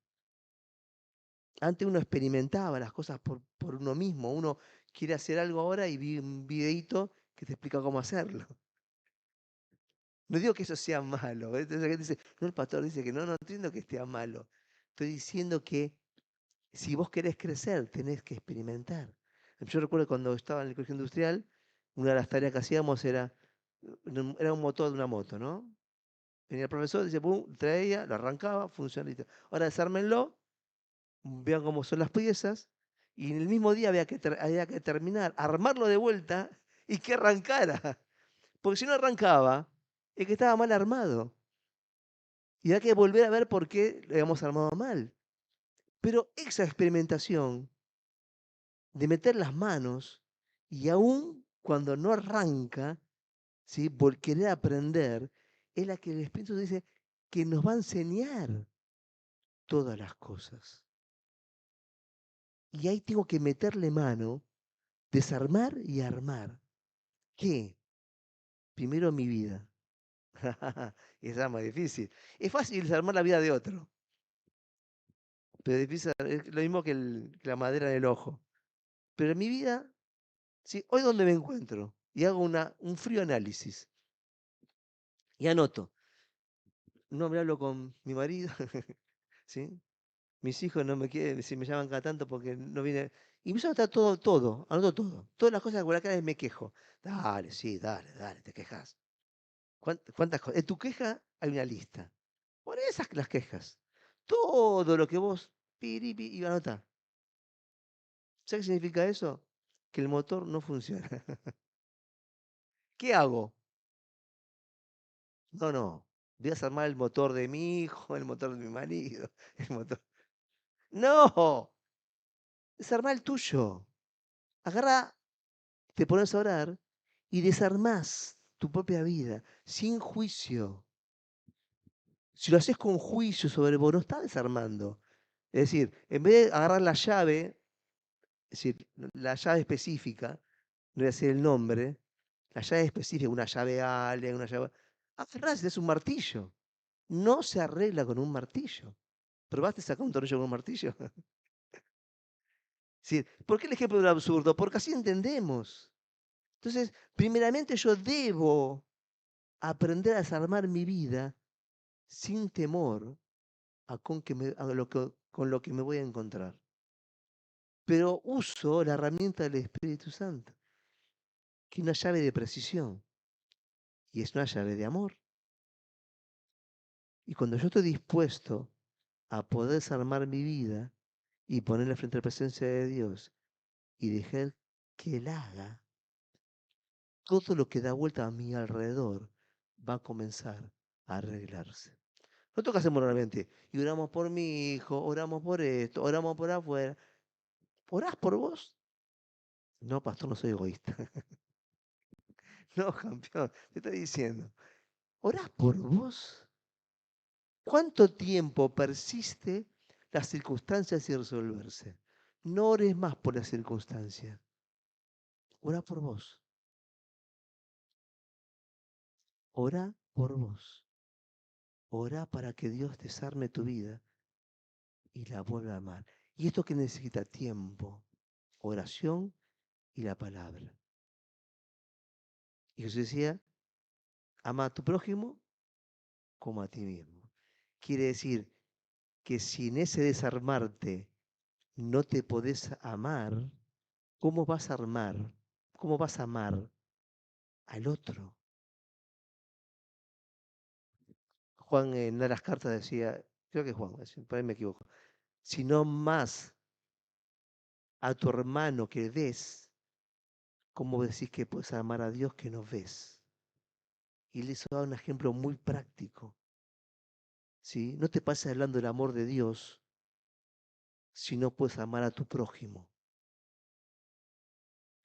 S1: Antes uno experimentaba las cosas por uno mismo. Uno quiere hacer algo ahora y vi un videíto que te explica cómo hacerlo. No digo que eso sea malo. Entonces la gente dice, no, el pastor dice que no, no entiendo que esté malo. Estoy diciendo que si vos querés crecer, tenés que experimentar. Yo recuerdo cuando estaba en el colegio industrial, una de las tareas que hacíamos era un motor de una moto, ¿no? Venía el profesor, dice, pum, traía, lo arrancaba, funciona. Ahora desármenlo, vean cómo son las piezas, y en el mismo día había que terminar, armarlo de vuelta y que arrancara. Porque si no arrancaba, es que estaba mal armado. Y hay que volver a ver por qué lo habíamos armado mal. Pero esa experimentación de meter las manos y aún cuando no arranca, ¿sí? Por querer aprender, es la que el Espíritu dice que nos va a enseñar todas las cosas. Y ahí tengo que meterle mano, desarmar y armar. ¿Qué? Primero mi vida. Y esa es más difícil. Es fácil desarmar la vida de otro, pero es difícil, es lo mismo que, que la madera en el ojo. Pero en mi vida, sí, hoy donde me encuentro y hago un frío análisis y anoto, no me hablo con mi marido, ¿sí? Mis hijos no me quieren, si me llaman cada tanto porque no viene. Y empiezo a anotar todo, anoto todo. Todas las cosas por las que me quejo. Dale, sí, dale, te quejas. ¿Cuántas cosas? En tu queja hay una lista. Por esas las quejas. Todo lo que vos y anotá. ¿Sabes qué significa eso? Que el motor no funciona. ¿Qué hago? No. Voy a desarmar el motor de mi hijo, el motor de mi marido, el motor. No, desarmar el tuyo. Agarra, te pones a orar y desarmás tu propia vida sin juicio. Si lo haces con juicio sobre vos, no estás desarmando. Es decir, en vez de agarrar la llave, es decir, la llave específica, no voy a decir el nombre, la llave específica, una llave alien, una llave. Agarrás y es un martillo. No se arregla con un martillo. ¿Probaste sacar un tornillo con un martillo? Sí. ¿Por qué el ejemplo del absurdo? Porque así entendemos. Entonces, primeramente yo debo aprender a desarmar mi vida sin temor con lo que me voy a encontrar. Pero uso la herramienta del Espíritu Santo, que es una llave de precisión y es una llave de amor. Y cuando yo estoy dispuesto a poder desarmar mi vida y ponerla frente a la presencia de Dios y dejar que Él haga, todo lo que da vuelta a mi alrededor va a comenzar a arreglarse. Nosotros que hacemos normalmente, y oramos por mi hijo, oramos por esto, oramos por afuera. ¿Orás por vos? No, pastor, no soy egoísta. No, campeón, te estoy diciendo. ¿Orás por vos? ¿Cuánto tiempo persiste las circunstancias sin resolverse? No ores más por las circunstancias. Ora por vos. Ora por vos. Ora para que Dios desarme tu vida y la vuelva a amar. ¿Y esto que necesita? Tiempo, oración y la palabra. Y Jesús decía, ama a tu prójimo como a ti mismo. Quiere decir que si en ese desarmarte no te podés amar, ¿cómo vas a armar? ¿Cómo vas a amar al otro? Juan en una de las cartas decía, creo que Juan, por ahí me equivoco, si no más a tu hermano que ves, ¿cómo decís que puedes amar a Dios que no ves? Y le hizo dar un ejemplo muy práctico. ¿Sí? No te pases hablando del amor de Dios si no puedes amar a tu prójimo.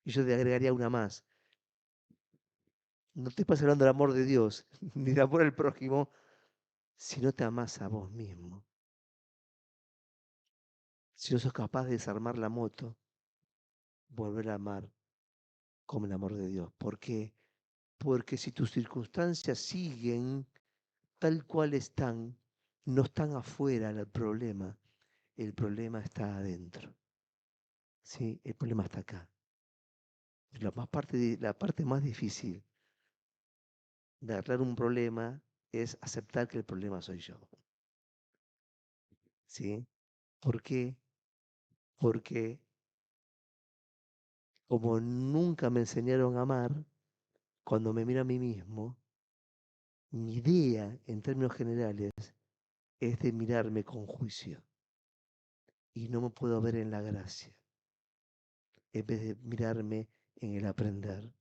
S1: Y yo te agregaría una más. No te pases hablando del amor de Dios ni del amor al prójimo si no te amás a vos mismo. Si no sos capaz de desarmar la moto, volver a amar como el amor de Dios. ¿Por qué? Porque si tus circunstancias siguen tal cual están, no están afuera el problema está adentro. ¿Sí? El problema está acá. La parte más difícil de arreglar un problema es aceptar que el problema soy yo. ¿Sí? ¿Por qué? Porque como nunca me enseñaron a amar, cuando me miro a mí mismo, mi idea en términos generales es de mirarme con juicio y no me puedo ver en la gracia, en vez de mirarme en el aprender.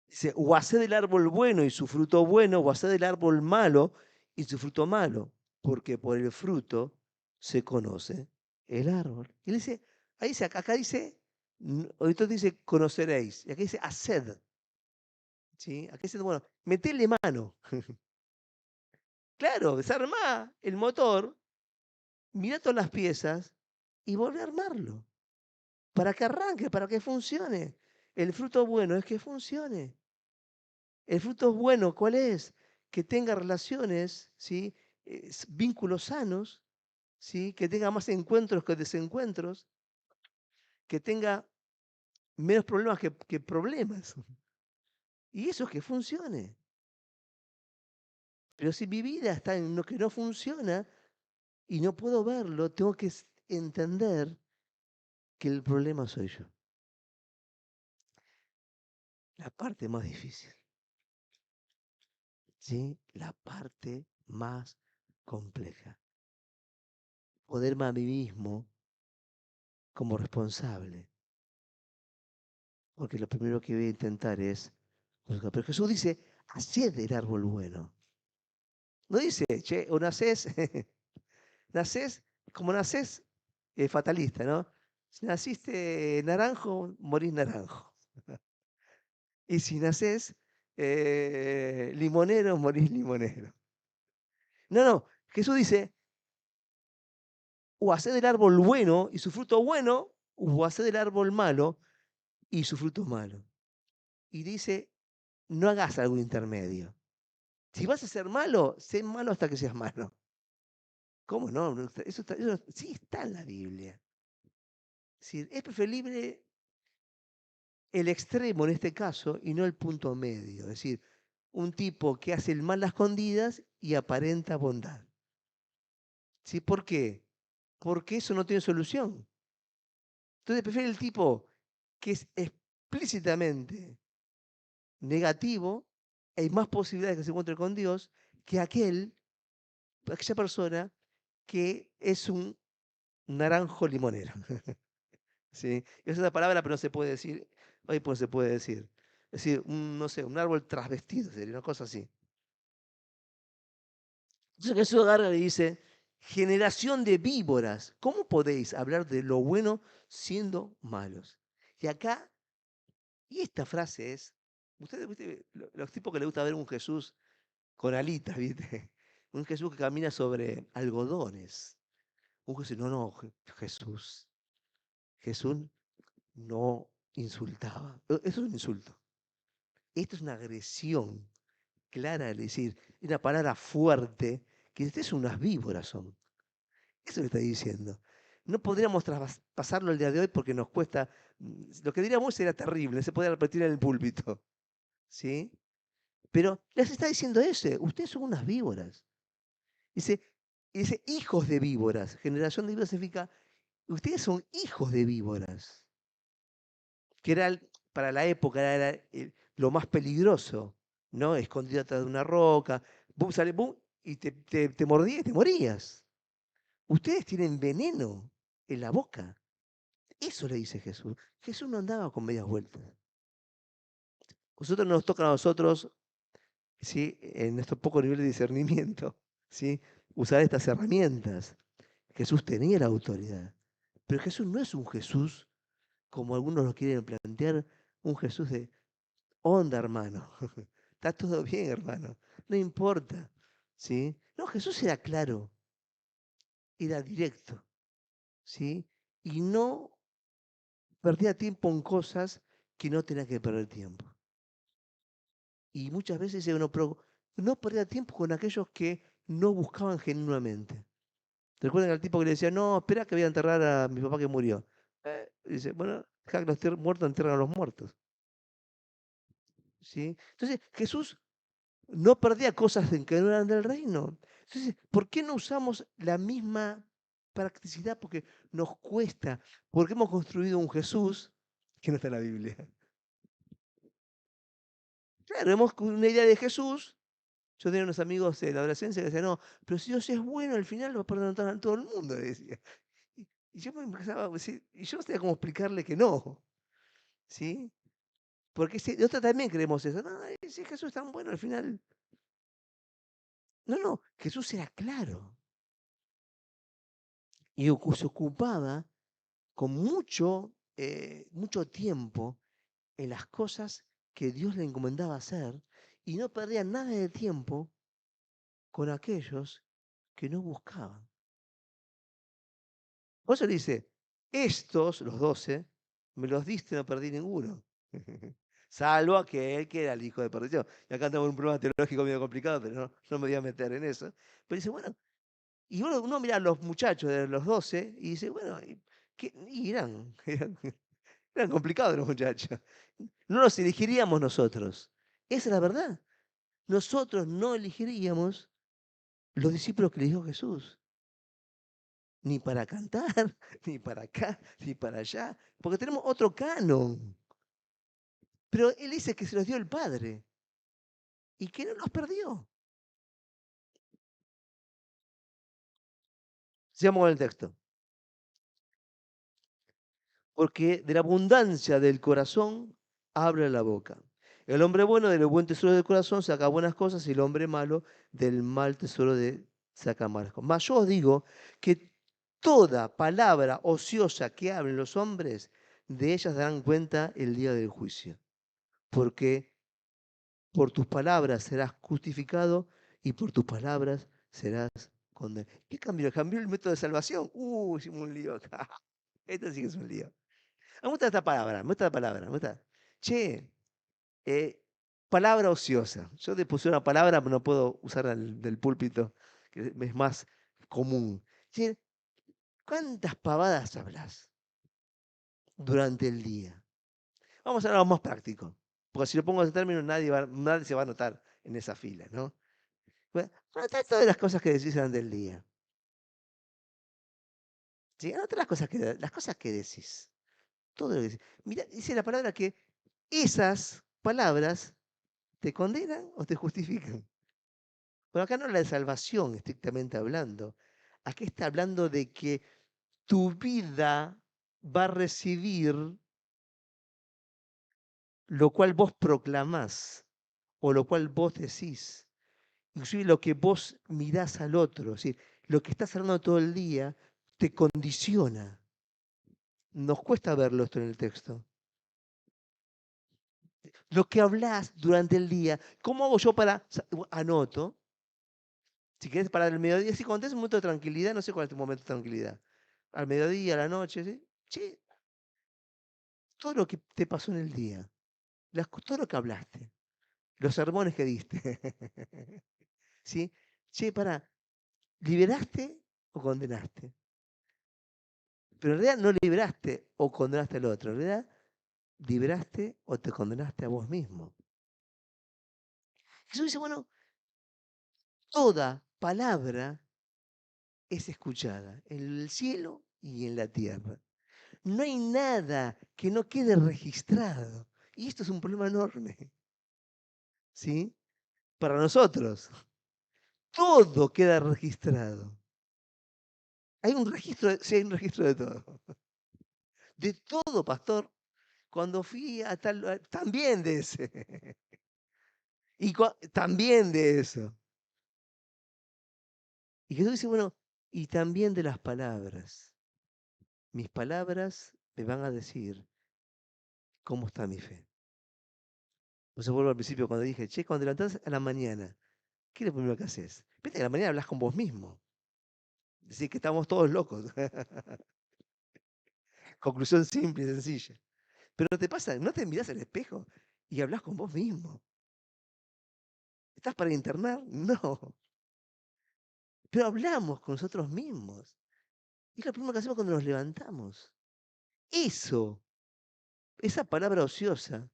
S1: Dice, o haced del árbol bueno y su fruto bueno, o haced del árbol malo y su fruto malo, porque por el fruto se conoce el árbol. Y él dice, ahí dice, acá dice, ahorita dice conoceréis, y aquí dice haced. ¿Sí? Aquí dice, bueno, metele mano. Claro, desarmá el motor, mirá todas las piezas y volvé a armarlo. Para que arranque, para que funcione. El fruto bueno es que funcione. El fruto bueno, ¿cuál es? Que tenga relaciones, ¿sí? Vínculos sanos, ¿sí? Que tenga más encuentros que desencuentros, que tenga menos problemas que problemas. Y eso es que funcione. Pero si mi vida está en lo que no funciona y no puedo verlo, tengo que entender que el problema soy yo. La parte más difícil, ¿sí? La parte más compleja. Poderme a mí mismo como responsable. Porque lo primero que voy a intentar es juzgar. Pero Jesús dice, haced del árbol bueno. No dice, che, o nacés, nacés, como nacés, fatalista, ¿no? Si naciste naranjo, morís naranjo. Y si nacés limonero, morís limonero. No, no, Jesús dice, o haced del árbol bueno y su fruto bueno, o haced del árbol malo y su fruto malo. Y dice, no hagas algún intermedio. Si vas a ser malo, sé malo hasta que seas malo. ¿Cómo no? Eso sí está en la Biblia. Es decir, es preferible el extremo en este caso y no el punto medio. Es decir, un tipo que hace el mal a escondidas y aparenta bondad. ¿Sí? ¿Por qué? Porque eso no tiene solución. Entonces prefiere el tipo que es explícitamente negativo, hay más posibilidades de que se encuentre con Dios que aquella persona que es un naranjo limonero. ¿Sí? Es una palabra, pero no se puede decir, hoy pues se puede decir. Es decir, no sé, un árbol trasvestido, sería una cosa así. Entonces Jesús agarra y dice, generación de víboras, ¿cómo podéis hablar de lo bueno siendo malos? Y acá, y esta frase es, ustedes, ¿viste? Los tipos que les gusta ver un Jesús con alitas, ¿viste? Un Jesús que camina sobre algodones. Un Jesús, no, no, Jesús. Jesús no insultaba. Eso es un insulto. Esto es una agresión clara, es decir, una palabra fuerte, que ustedes son unas víboras son. Eso le está diciendo. No podríamos traspasarlo el día de hoy porque nos cuesta. Lo que diríamos era terrible, se puede repetir en el púlpito. ¿Sí? Pero les está diciendo eso, ustedes son unas víboras. Dice, dice hijos de víboras. Generación de víboras significa, ustedes son hijos de víboras. Que era, para la época, era lo más peligroso, ¿no? Escondido atrás de una roca, boom, sale, boom, y te mordía y te morías. Ustedes tienen veneno en la boca. Eso le dice Jesús. Jesús no andaba con medias vueltas. Nosotros nos toca a nosotros, ¿sí? En nuestro poco nivel de discernimiento, ¿sí? Usar estas herramientas. Jesús tenía la autoridad. Pero Jesús no es un Jesús, como algunos lo quieren plantear, un Jesús de onda, hermano. Está todo bien, hermano. No importa. ¿Sí? No, Jesús era claro, era directo. ¿Sí? Y no perdía tiempo en cosas que no tenía que perder tiempo. Y muchas veces uno no perdía tiempo con aquellos que no buscaban genuinamente. ¿Recuerdan al tipo que le decía, no, espera que voy a enterrar a mi papá que murió? Dice, bueno, deja que los muertos entierran a los muertos. ¿Sí? Entonces, Jesús no perdía cosas en que no eran del reino. Entonces, ¿por qué no usamos la misma practicidad? Porque nos cuesta, porque hemos construido un Jesús que no está en la Biblia. Claro, hemos una idea de Jesús. Yo tenía unos amigos de la adolescencia que decían, no, pero si Dios es bueno, al final va a perdonar a todo el mundo, decía. Y yo me empezaba a decir, y yo no sabía cómo explicarle que no, ¿sí? Porque nosotros también creemos eso. No, si Jesús es tan bueno, al final. No, no, Jesús era claro. Y se ocupaba con mucho tiempo en las cosas que Dios le encomendaba hacer y no perdía nada de tiempo con aquellos que no buscaban. Por eso dice, estos, los 12, me los diste, no perdí ninguno. Salvo aquel que era el hijo de perdición. Y acá tenemos un problema teológico medio complicado, pero no me voy a meter en eso. Pero dice, bueno, y uno mira a los muchachos de los 12 y dice, bueno, y eran complicados los muchachos. No los elegiríamos nosotros. Esa es la verdad. Nosotros no elegiríamos los discípulos que le dijo Jesús. Ni para cantar, ni para acá, ni para allá. Porque tenemos otro canon. Pero él dice que se los dio el Padre y que no los perdió. Sigamos con el texto. Porque de la abundancia del corazón habla la boca. El hombre bueno del buen tesoro del corazón saca buenas cosas y el hombre malo del mal tesoro saca malas cosas. Mas yo os digo que toda palabra ociosa que hablen los hombres, de ellas darán cuenta el día del juicio. Porque por tus palabras serás justificado y por tus palabras serás condenado. ¿Qué cambió? ¿Cambió el método de salvación? Hicimos un lío acá. Esto sí que es un lío. Me gusta esta palabra, me gusta la palabra, me gusta. Che, eh, palabra ociosa. Yo le puse una palabra, pero no puedo usarla del púlpito, que es más común. Che, ¿cuántas pavadas hablas durante el día? Vamos a algo más práctico. Porque si lo pongo en términos, nadie se va a notar en esa fila, ¿no? Bueno, anota todas las cosas que decís durante el día. ¿Sí? Anota las cosas que decís. Todo lo que decís. Mira, dice la palabra que esas palabras ¿te condenan o te justifican? Bueno, acá no habla de salvación, estrictamente hablando. Aquí está hablando de que tu vida va a recibir lo cual vos proclamás o lo cual vos decís. Inclusive lo que vos mirás al otro. Es decir, lo que estás hablando todo el día te condiciona. Nos cuesta verlo esto en el texto. Lo que hablas durante el día. ¿Cómo hago yo para...? Anoto. Si quieres para el mediodía, si cuando tenés un momento de tranquilidad, no sé cuál es tu momento de tranquilidad. Al mediodía, a la noche, ¿sí? Che, todo lo que te pasó en el día, todo lo que hablaste, los sermones que diste, ¿sí? Che, ¿liberaste o condenaste? Pero en realidad no liberaste o condenaste al otro, en realidad liberaste o te condenaste a vos mismo. Jesús dice, bueno, toda palabra es escuchada en el cielo y en la tierra. No hay nada que no quede registrado. Y esto es un problema enorme, ¿sí? Para nosotros. Todo queda registrado. Hay un registro, sí, hay un registro de todo. De todo, pastor. Cuando fui a tal lugar, también de ese. Y también de eso. Y Jesús dice, bueno, y también de las palabras. Mis palabras me van a decir cómo está mi fe. Entonces vuelvo al principio cuando dije, che, cuando te levantás a la mañana, ¿qué es lo primero que haces? Viste que a la mañana hablas con vos mismo. Decís que estamos todos locos. Conclusión simple y sencilla. Pero te pasa, no te mirás al espejo y hablas con vos mismo. ¿Estás para internar? No. Pero hablamos con nosotros mismos. Y es lo primero que hacemos cuando nos levantamos. Eso, esa palabra ociosa,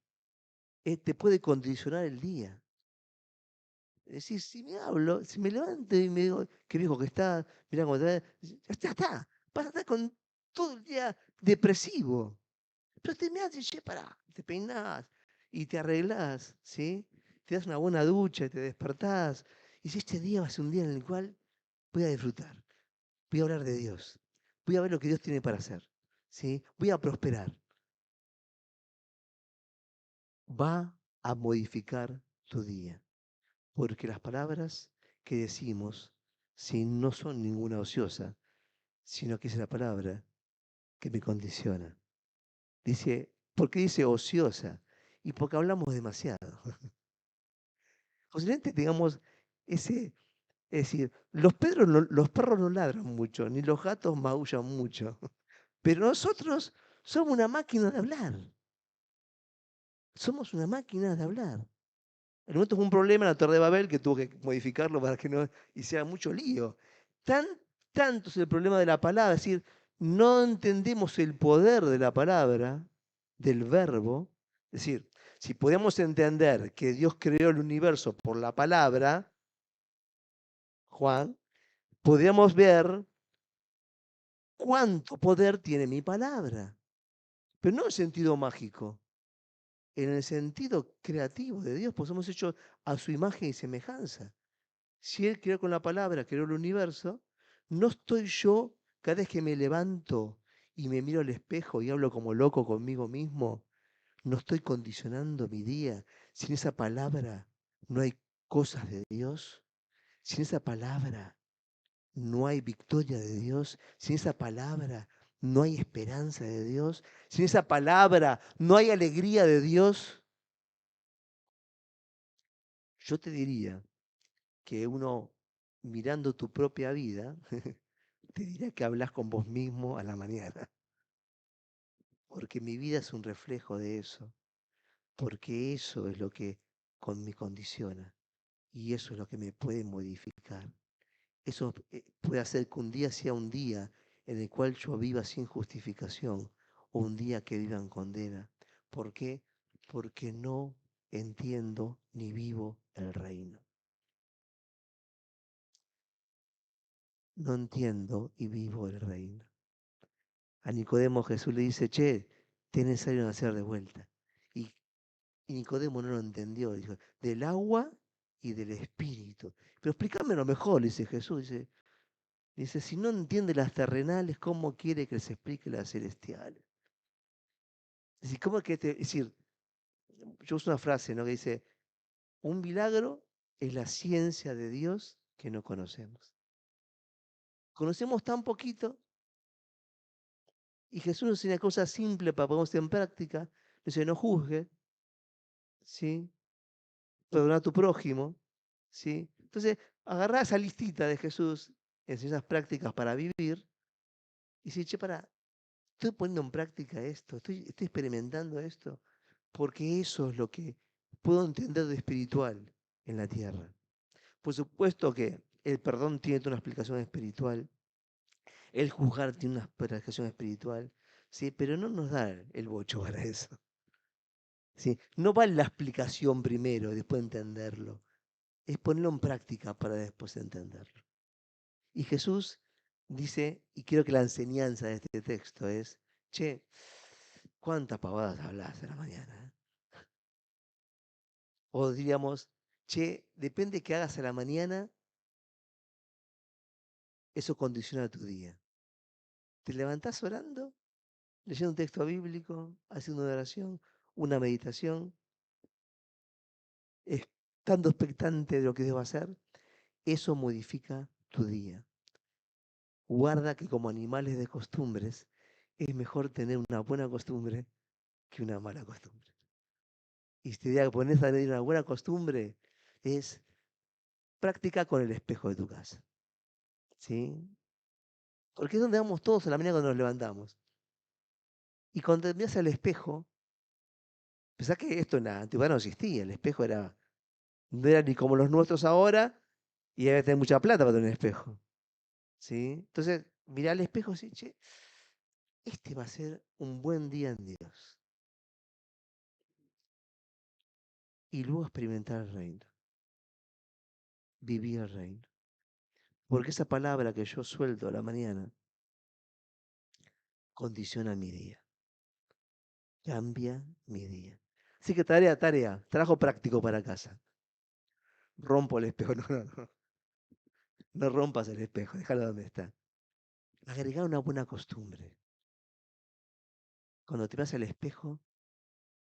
S1: te puede condicionar el día. Es decir, si me levanto y me digo, qué viejo que está, mirá cómo está, ya está. Vas a estar con todo el día depresivo. Pero te mirás y che, pará, te peinás y te arreglás, ¿sí? Te das una buena ducha y te despertás. Y si este día va a ser un día en el cual voy a disfrutar, voy a hablar de Dios, voy a ver lo que Dios tiene para hacer, ¿sí? Voy a prosperar. Va a modificar tu día. Porque las palabras que decimos, si no son ninguna ociosa, sino que es la palabra que me condiciona. Dice, ¿por qué dice ociosa? Y porque hablamos demasiado. Posiblemente tengamos ese, es decir, los perros no ladran mucho, ni los gatos maullan mucho, pero nosotros somos una máquina de hablar. Somos una máquina de hablar. En un momento fue un problema en la Torre de Babel que tuvo que modificarlo para que no hiciera mucho lío. Tan, tanto es el problema de la palabra, es decir, no entendemos el poder de la palabra, del verbo. Es decir, si podemos entender que Dios creó el universo por la palabra, Juan, podríamos ver cuánto poder tiene mi palabra. Pero no en sentido mágico, en el sentido creativo de Dios, pues somos hechos a su imagen y semejanza. Si Él creó con la palabra, creó el universo, no estoy yo cada vez que me levanto y me miro al espejo y hablo como loco conmigo mismo, no estoy condicionando mi día. Sin esa palabra no hay cosas de Dios. Sin esa palabra no hay victoria de Dios. Sin esa palabra no hay esperanza de Dios. Sin esa palabra no hay alegría de Dios. Yo te diría que uno, mirando tu propia vida, te diría que hablas con vos mismo a la mañana, porque mi vida es un reflejo de eso, porque eso es lo que me condiciona y eso es lo que me puede modificar. Eso puede hacer que un día sea un día en el cual yo viva sin justificación o un día que viva en condena. ¿Por qué? Porque no entiendo ni vivo el reino. No entiendo y vivo el reino. A Nicodemo Jesús le dice, che, te es necesario nacer de vuelta. Y, y Nicodemo no lo entendió, dijo, del agua y del espíritu. Pero explícamelo mejor, le dice Jesús. Dice, si no entiende las terrenales, ¿cómo quiere que les explique las celestiales? Es decir, ¿cómo es que es decir, yo uso una frase, ¿no? Que dice, un milagro es la ciencia de Dios que no conocemos. Conocemos tan poquito y Jesús nos enseña cosas simples para ponernos en práctica. Dice, no juzgue, ¿sí? Perdona a tu prójimo, ¿sí? Entonces, agarrá esa listita de Jesús, esas prácticas para vivir, y decir, che, para, estoy poniendo en práctica esto, estoy experimentando esto, porque eso es lo que puedo entender de espiritual en la tierra. Por supuesto que el perdón tiene una explicación espiritual, el juzgar tiene una explicación espiritual, ¿sí? Pero no nos da el bocho para eso. ¿Sí? No vale la explicación primero y después entenderlo. Es ponerlo en práctica para después entenderlo. Y Jesús dice, y creo que la enseñanza de este texto es, che, ¿cuántas pavadas hablas a la mañana? O diríamos, che, depende que hagas a la mañana, eso condiciona tu día. ¿Te levantás orando? Leyendo un texto bíblico, haciendo una oración, una meditación, estando expectante de lo que debo hacer, eso modifica tu día. Guarda que como animales de costumbres, es mejor tener una buena costumbre que una mala costumbre. Y si te diga que pones a tener una buena costumbre, es práctica con el espejo de tu casa. ¿Sí? Porque es donde vamos todos a la mañana cuando nos levantamos. Y cuando te miras al espejo, pensás que esto en la antigüedad no existía. El espejo no era ni como los nuestros ahora, y había que tener mucha plata para tener un espejo. ¿Sí? Entonces, mirá al espejo y decís, che, este va a ser un buen día en Dios. Y luego experimentar el reino. Vivir el reino. Porque esa palabra que yo suelto a la mañana condiciona mi día. Cambia mi día. Así que tarea, trabajo práctico para casa. Rompo el espejo, no, no, no. No rompas el espejo, déjalo donde está. Agregar una buena costumbre. Cuando te vas al espejo,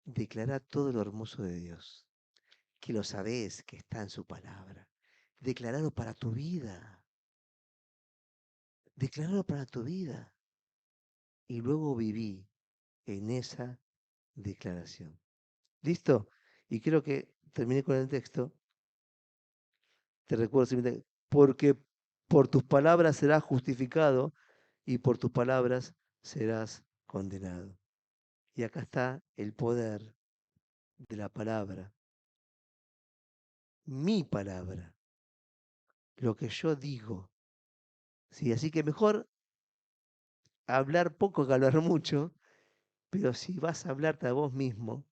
S1: declara todo lo hermoso de Dios, que lo sabes, que está en su palabra. Declararlo para tu vida. Declararlo para tu vida. Y luego viví en esa declaración. ¿Listo? Y creo que terminé con el texto. Te recuerdo simplemente, porque por tus palabras serás justificado y por tus palabras serás condenado. Y acá está el poder de la palabra, mi palabra, lo que yo digo. ¿Sí? Así que mejor hablar poco que hablar mucho, pero si vas a hablarte a vos mismo,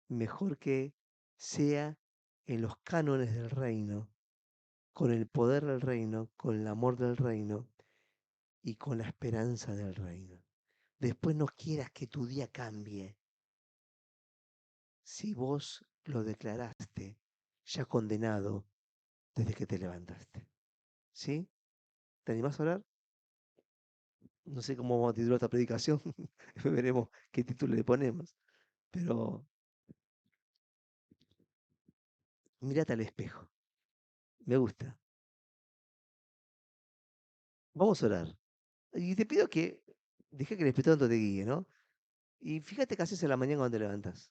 S1: mejor que sea en los cánones del reino, con el poder del reino, con el amor del reino y con la esperanza del reino. Después no quieras que tu día cambie si vos lo declaraste ya condenado desde que te levantaste. ¿Sí? ¿Te animás a orar? No sé cómo vamos a titular esta predicación, veremos qué título le ponemos, pero mírate al espejo, me gusta. Vamos a orar. Y te pido que deje que el Espíritu Santo te guíe, ¿no? Y fíjate qué haces en la mañana cuando te levantas.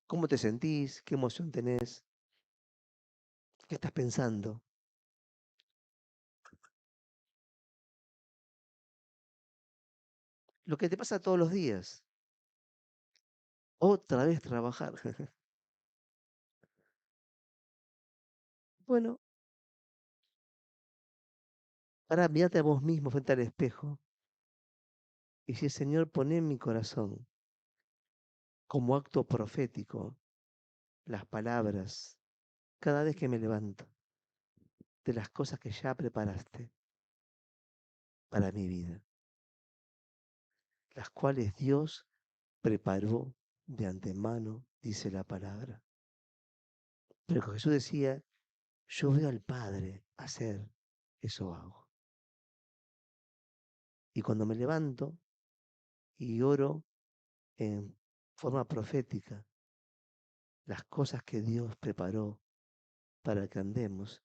S1: ¿Cómo te sentís? ¿Qué emoción tenés? ¿Qué estás pensando? Lo que te pasa todos los días. Otra vez trabajar. Bueno, ahora mírate a vos mismo frente al espejo y si Señor, pone en mi corazón como acto profético las palabras cada vez que me levanto de las cosas que ya preparaste para mi vida, las cuales Dios preparó de antemano, dice la palabra. Pero Jesús decía, yo veo al Padre hacer, eso hago. Y cuando me levanto y oro en forma profética las cosas que Dios preparó para que andemos,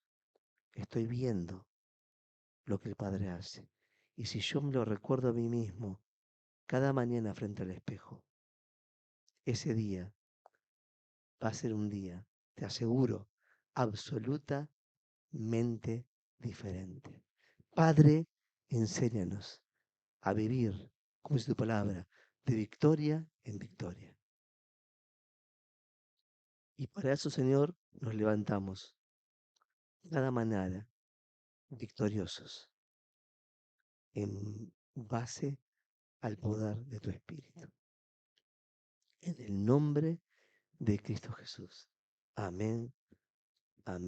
S1: estoy viendo lo que el Padre hace. Y si yo me lo recuerdo a mí mismo cada mañana frente al espejo, ese día va a ser un día, te aseguro, absolutamente diferente. Padre, enséñanos a vivir, como es tu palabra, de victoria en victoria. Y para eso, Señor, nos levantamos cada mañana victoriosos en base al poder de tu Espíritu. En el nombre de Cristo Jesús. Amén